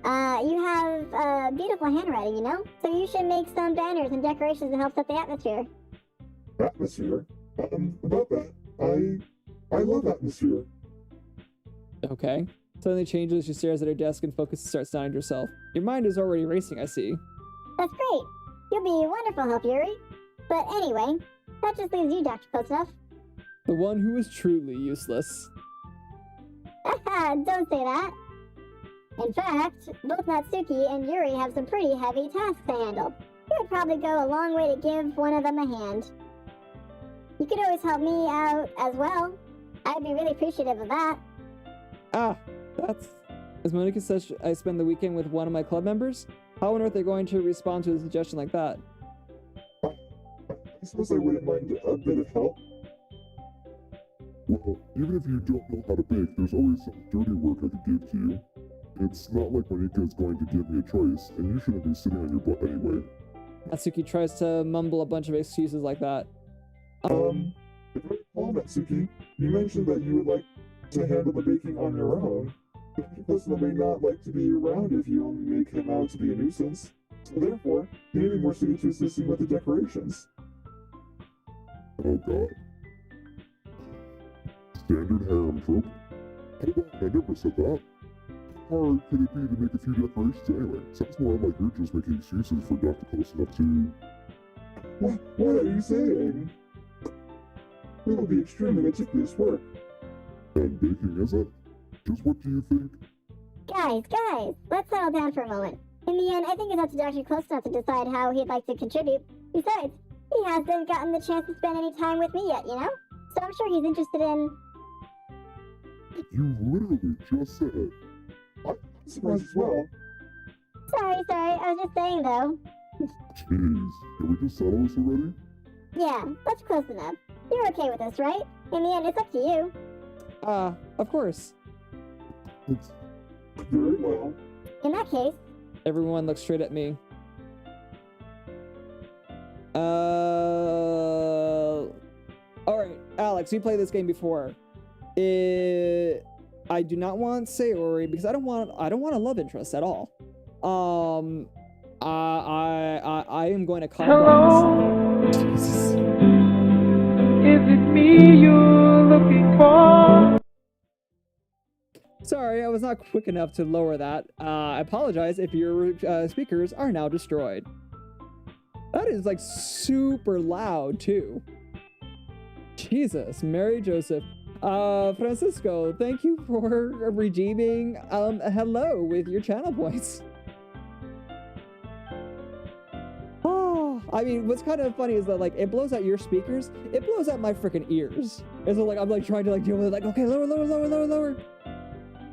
You have, beautiful handwriting, you know? So you should make some banners and decorations to help set the atmosphere. Atmosphere? About that, I love atmosphere. Okay. Suddenly changes, she stares at her desk and focuses and starts nodding to herself. Your mind is already racing, I see. That's great. You'll be a wonderful help, Yuri. But anyway, that just leaves you, Dr. Kosnov. The one who is truly useless. Don't say that. In fact, both Natsuki and Yuri have some pretty heavy tasks to handle. It would probably go a long way to give one of them a hand. You could always help me out as well. I'd be really appreciative of that. That's... As Monica says, I spend the weekend with one of my club members. How on earth are they going to respond to a suggestion like that? I suppose I wouldn't mind a bit of help. Well, even if you don't know how to bake, there's always some dirty work I could give to you. It's not like Monika is going to give me a choice, and you shouldn't be sitting on your butt anyway. Natsuki tries to mumble a bunch of excuses like that. If I recall, Natsuki, you mentioned that you would like to handle the baking on your own. Dr. Klesna may not like to be around if you only make him out to be a nuisance. So therefore, he may be more suited to assisting with the decorations. Oh god. Standard harem trope. Hold on, I never said that. How hard could it be to make a few decorations anyway? Sounds more like you're just making excuses for Dr. Klesna to... What are you saying? It will be extremely meticulous work. And baking is it? Just what do you think? Guys, let's settle down for a moment. In the end, I think it's up to Dr. Klesna to decide how he'd like to contribute. Besides, he hasn't gotten the chance to spend any time with me yet, you know? So I'm sure he's interested in... You literally just said it. I'm surprised as well. Sorry, I was just saying though. Jeez, can we just settle this already? Yeah, that's close enough. You're okay with this, right? In the end, it's up to you. Of course. It's very well. In that case... Everyone looks straight at me. Alright, Alex, you played this game before. I do not want Sayori because I don't want a love interest at all. I am going to compromise. Jesus. Is it me you're looking for? Sorry, I was not quick enough to lower that. I apologize if your speakers are now destroyed. That is like super loud too. Jesus, Mary Joseph. Francisco, thank you for redeeming hello with your channel points. Oh, I mean, what's kind of funny is that like it blows out your speakers, it blows out my freaking ears. And so like I'm like trying to like deal with it, like okay, lower.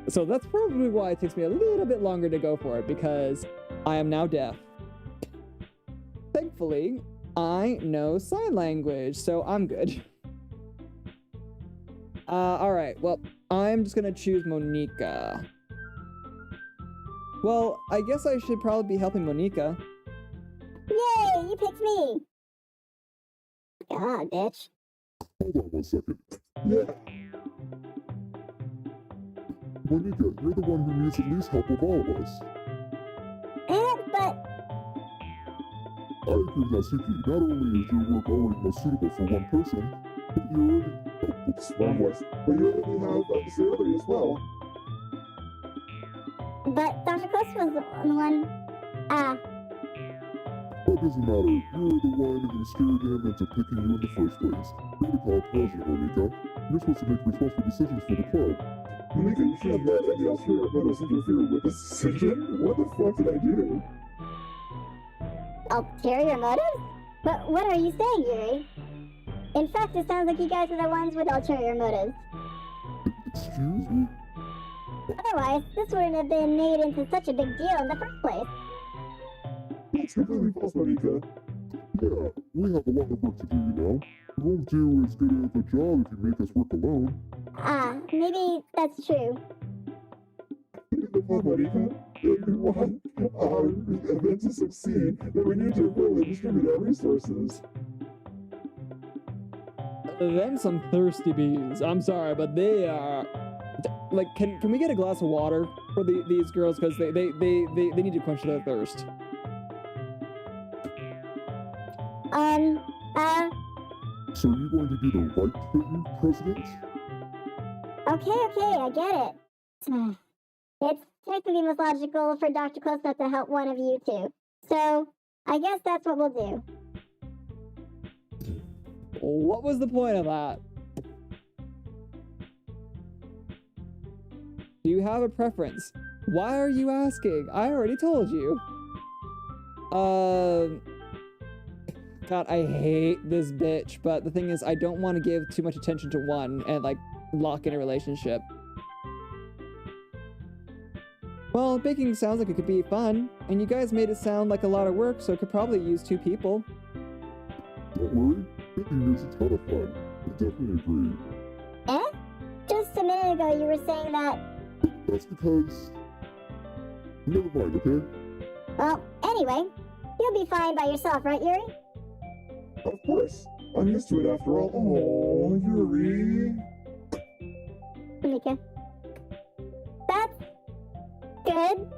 So that's probably why it takes me a little bit longer to go for it, because I am now deaf. Thankfully, I know sign language, so I'm good. Alright, well, I'm just gonna choose Monika. Well, I guess I should probably be helping Monika. Yay, you picked me! God, bitch. Hold on 1 second. Yeah. Monika, you're the one who needs at least help of all of us. But... I agree with Natsuki. Not only is your work already most suitable for one person, but you already... wrong voice. But you already have Sayori as well. But Dr. Klesna was the one... That doesn't matter. You're the one who scared him into picking you in the first place. You're the call pleasure, Monika. You're supposed to make responsible decisions for the club. Monika, you should have let any ulterior motives interfere with this decision. What the fuck did I do? Ulterior motives? But what are you saying, Yuri? In fact, it sounds like you guys are the ones with ulterior motives. Excuse me? Otherwise, this wouldn't have been made into such a big deal in the first place. That's completely false, Monika. Yeah, we have a lot of work to do, you know. We won't do as good of a job if you make us work alone. Maybe that's true. Monika, if we want our event to succeed, then we need to really distribute our resources. Them some thirsty bees. I'm sorry, but they are... Like, can we get a glass of water for these girls? Because they need to quench their thirst. So are you going to do the right thing, President? Okay, I get it. It's technically most logical for Dr. Klesna to help one of you two. So, I guess that's what we'll do. What was the point of that? Do you have a preference? Why are you asking? I already told you. God, I hate this bitch, but the thing is, I don't want to give too much attention to one and, like, lock in a relationship. Well, baking sounds like it could be fun, and you guys made it sound like a lot of work, so it could probably use 2 people. Don't worry, baking is a ton of fun. I definitely agree. Eh? Just a minute ago you were saying that... That's because... Never mind, okay? Well, anyway, you'll be fine by yourself, right, Yuri? Of course. I'm used to it after all. Oh, Yuri. Monika. That's... good.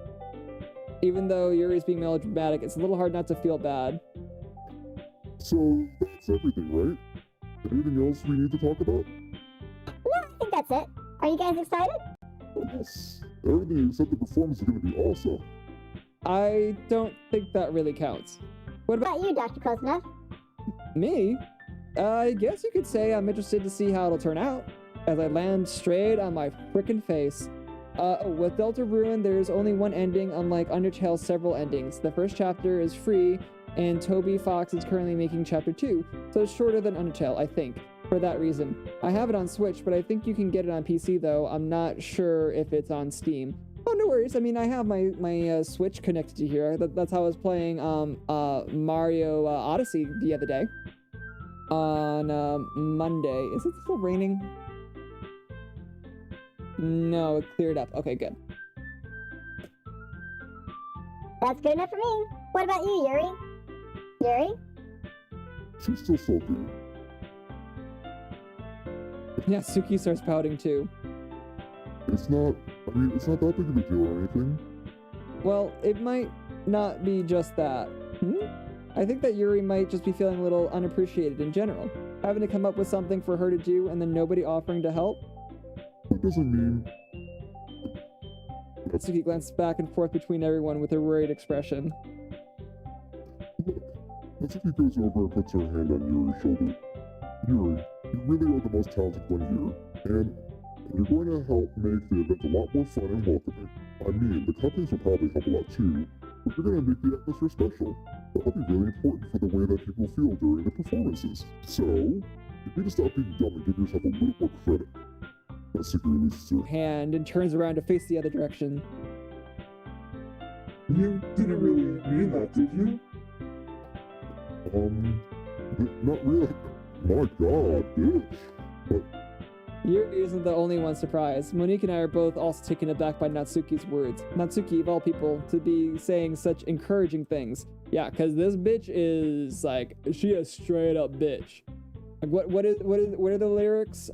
Even though Yuri's being melodramatic, it's a little hard not to feel bad. So, that's everything, right? Anything else we need to talk about? No, I think that's it. Are you guys excited? Yes. Everything except the performance is going to be awesome. I don't think that really counts. What What about you, Dr. Koznev? me? I guess you could say I'm interested to see how it'll turn out, as I land straight on my frickin' face. With Delta Ruin, there's only one ending, unlike Undertale's several endings. The first chapter is free, and Toby Fox is currently making chapter 2, so it's shorter than Undertale, I think, for that reason. I have it on Switch, but I think you can get it on PC, though. I'm not sure if it's on Steam. Oh, no worries. I mean, I have my Switch connected to here. That's how I was playing Mario Odyssey the other day. On Monday. Is it still raining? No, it cleared up. Okay, good. That's good enough for me. What about you, Yuri? Yuri? She's still salty. Yeah, Suki starts pouting too. It's not that big of a deal or anything. Well, it might not be just that. I think that Yuri might just be feeling a little unappreciated in general. Having to come up with something for her to do and then nobody offering to help. That doesn't mean... Suki glances back and forth between everyone with a worried expression. Look, Natsuki goes over and puts her hand on Yuri's shoulder. Yuri, you really are the most talented one here, and you're going to help make the event a lot more fun and welcoming. I mean, the companies will probably help a lot too, but you're going to make the atmosphere special. That'll be really important for the way that people feel during the performances. So, you need to stop being dumb and give yourself a little more credit. Natsuki releases her hand and turns around to face the other direction. You didn't really mean that, did you? Not really. My god, bitch. But Yuri isn't the only one surprised. Monique and I are both also taken aback by Natsuki's words. Natsuki, of all people, to be saying such encouraging things. Yeah, because this bitch is, like, she a straight up bitch. Like, what are the lyrics?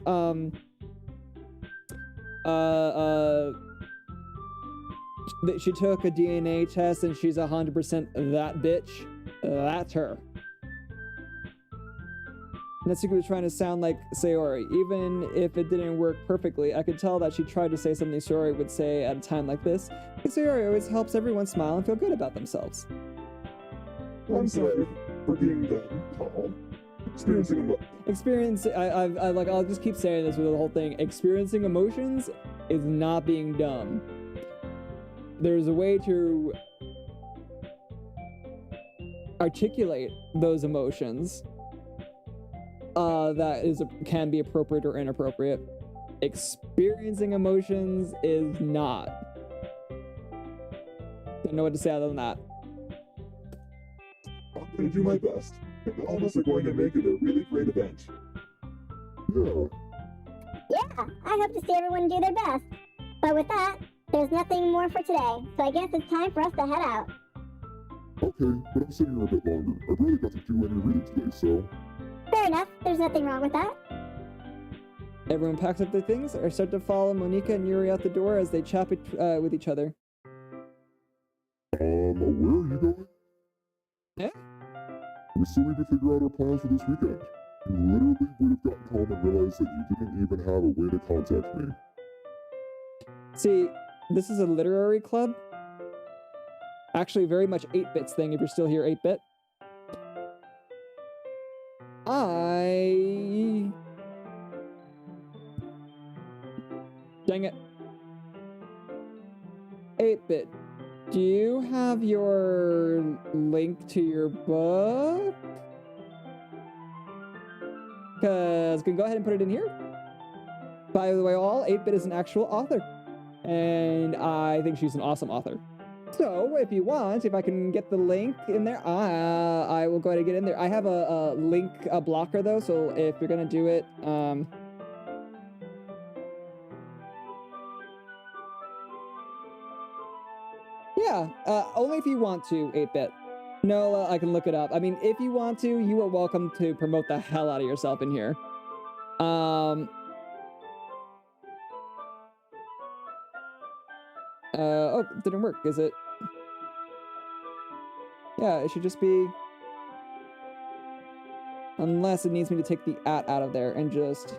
She took a DNA test and she's 100% that bitch. That's her. Natsuki was trying to sound like Sayori. Even if it didn't work perfectly, I could tell that she tried to say something Sayori would say at a time like this. Sayori always helps everyone smile and feel good about themselves. I'm sorry for being dumb. I'll just keep saying this with the whole thing. Experiencing emotions is not being dumb. There's a way to articulate those emotions that can be appropriate or inappropriate. Experiencing emotions is not. Don't know what to say other than that. I'm going to do my best. And all of us are going to make it a really great event. Yeah. Yeah, I hope to see everyone do their best. But with that, there's nothing more for today, so I guess it's time for us to head out. Okay, but I'm sitting here a bit longer. I really got to do any reading today, so... Fair enough, there's nothing wrong with that. Everyone packs up their things or start to follow Monika and Yuri out the door as they chat with each other. Where are you going? Yeah? We still need to figure out our plans for this weekend. You literally would have gotten home and realized that you didn't even have a way to contact me. See, this is a literary club. Actually, very much 8-Bit's thing, if you're still here, 8-Bit. Dang it. 8-Bit, do you have your link to your book? Because we can go ahead and put it in here. By the way, 8-Bit is an actual author. and I think she's an awesome author. So, if you want, if I can get the link in there, I will go ahead and get in there. I have a link blocker, though, so if you're going to do it, yeah, only if you want to, 8-bit. No, I can look it up. I mean, if you want to, you are welcome to promote the hell out of yourself in here. Oh, it didn't work, is it? Yeah, it should just be... Unless it needs me to take the @ out of there and just...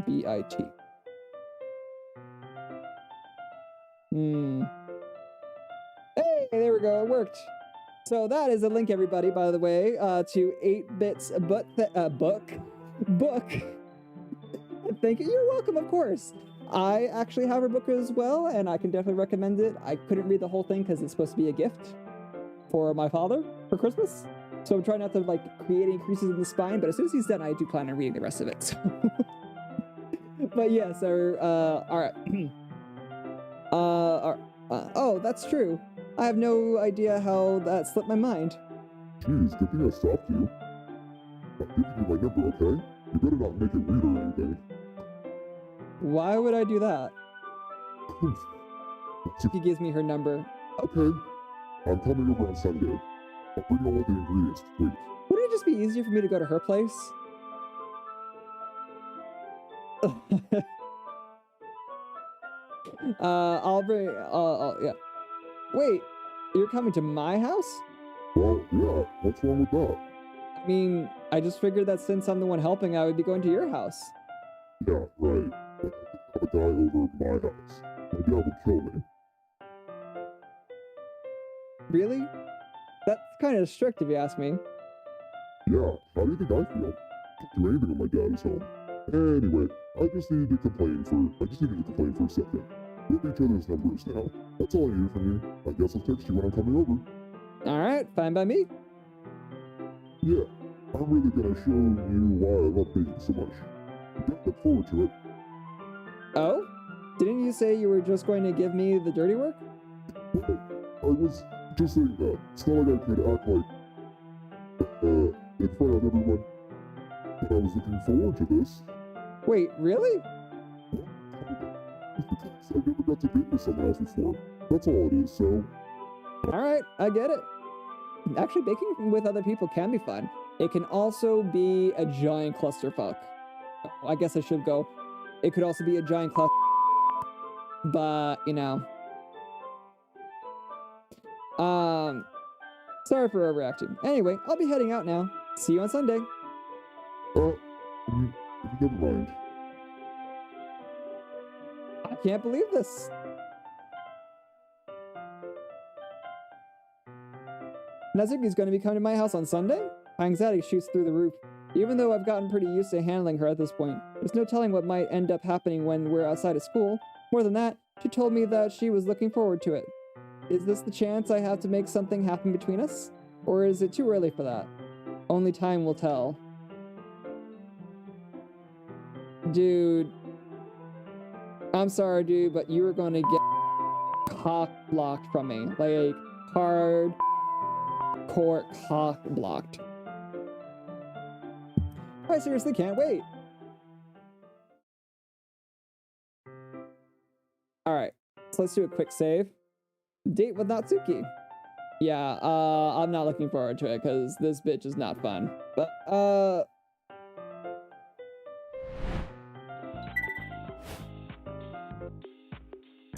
BIT. Hey, there we go, it worked. So that is a link, everybody, by the way, to 8-bit's book. Thank you. You're welcome, of course. I actually have her book as well, and I can definitely recommend it. I couldn't read the whole thing because it's supposed to be a gift for my father for Christmas. So I'm trying not to like create any creases in the spine, but as soon as he's done, I do plan on reading the rest of it. So. But yeah, so all right. Oh, that's true. I have no idea how that slipped my mind. Jeez, good thing I stopped you. I'll give you my number, okay? You better not make it weird or anything. Why would I do that? She gives me her number. Okay. I'm coming over on Sunday. I'll bring all the ingredients, please. Wouldn't it just be easier for me to go to her place? I'll bring, yeah. Wait, you're coming to my house? Well, yeah, what's wrong with that? I mean, I just figured that since I'm the one helping, I would be going to your house. Yeah, right. But I have a guy over my house. My dad would kill me. Really? That's kind of strict if you ask me. Yeah, how do you think I feel? Can't do anything when my dad is home. Anyway, I just needed to complain for a second. We have each other's numbers now. That's all I needed from you. I guess I'll text you when I'm coming over. Alright, fine by me. Yeah, I'm really gonna show you why I love baking so much. Don't look forward to it. Oh? Didn't you say you were just going to give me the dirty work? Well, I was just saying that. It's not like I could act like, in front of everyone. But I was looking forward to this. Wait, really? I never got to date with someone else before. That's all it is, so... Alright, I get it. Actually, baking with other people can be fun. It can also be a giant clusterfuck. I guess I should go. It could also be a giant cluster. But, you know. Sorry for overreacting. Anyway, I'll be heading out now. See you on Sunday. Never mind. I can't believe this. Nezuki's going to be coming to my house on Sunday? My anxiety shoots through the roof. Even though I've gotten pretty used to handling her at this point, there's no telling what might end up happening when we're outside of school. More than that, she told me that she was looking forward to it. Is this the chance I have to make something happen between us? Or is it too early for that? Only time will tell. Dude. I'm sorry, dude, but you are going to get cock blocked from me. Like, hard core cock blocked. I seriously can't wait. Alright, so let's do a quick save. Date with Natsuki. Yeah, I'm not looking forward to it because this bitch is not fun. But,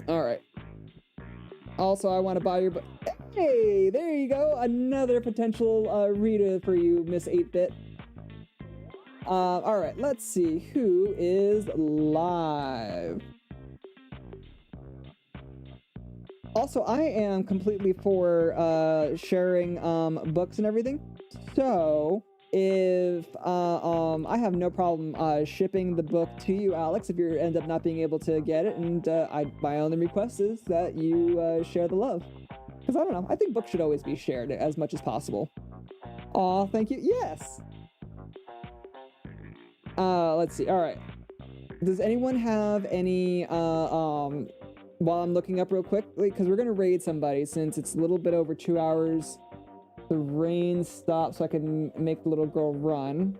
alright. Also, I want to buy your... Hey, there you go. Another potential reader for you, Miss 8-Bit. Alright, let's see who is live. Also, I am completely for sharing books and everything. So, if I have no problem shipping the book to you, Alex, if you end up not being able to get it, and my only request is that you share the love. Because I don't know, I think books should always be shared as much as possible. Aw, thank you. Yes! Let's see. All right. Does anyone have any, while I'm looking up real quickly, because we're going to raid somebody since it's a little bit over 2 hours. The rain stops so I can make the little girl run.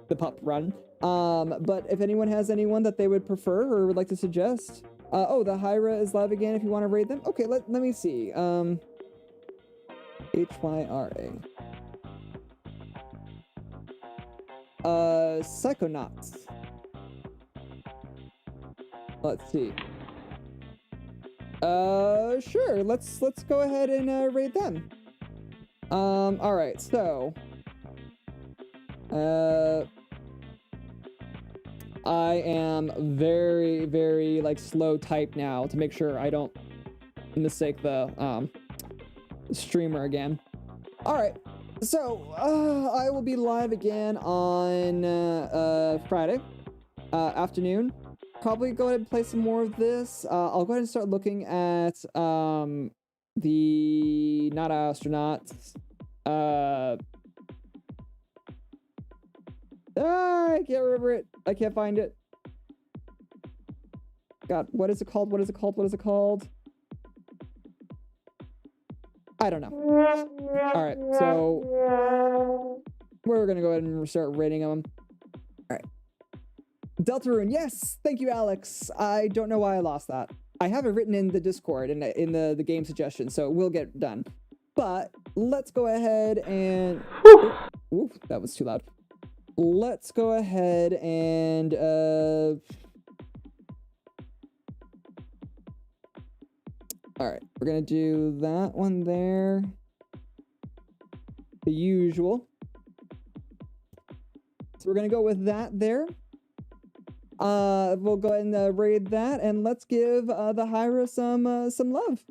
The pup run. But if anyone has anyone that they would prefer or would like to suggest. Oh, the Hyra is live again if you want to raid them. Okay, let me see. HYRA. Psychonauts. Let's see. Sure. Let's go ahead and raid them. All right. So, I am very, very like slow type now to make sure I don't mistake the streamer again. All right. So, I will be live again on Friday afternoon. Probably go ahead and play some more of this. I'll go ahead and start looking at the not astronauts. I can't remember it. I can't find it. God, what is it called? What is it called? What is it called? I don't know. All right, so we're gonna go ahead and start rating them. All right. Deltarune, yes, thank you, Alex. I don't know why I lost that. I have it written in the Discord in the game suggestion, so it will get done. But let's go ahead and ooh, that was too loud. Let's go ahead and all right, we're gonna do that one there. The usual. So we're gonna go with that there. We'll go ahead and raid that, and let's give the Hyra some love.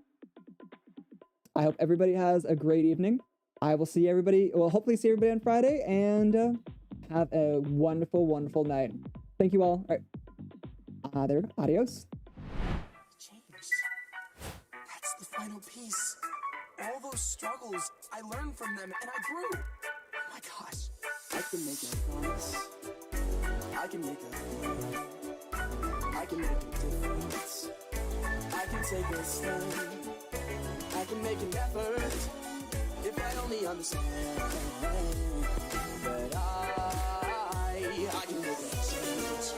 I hope everybody has a great evening. I will see everybody. Well, hopefully see everybody on Friday, and have a wonderful, wonderful night. Thank you all. All right. There. Adios. That's the final piece. All those struggles, I learned from them and I grew. Oh my gosh. I can make a promise. I can make a plan. I can make a difference. I can take a stand. I can make an effort. If I only understand that I can make a change.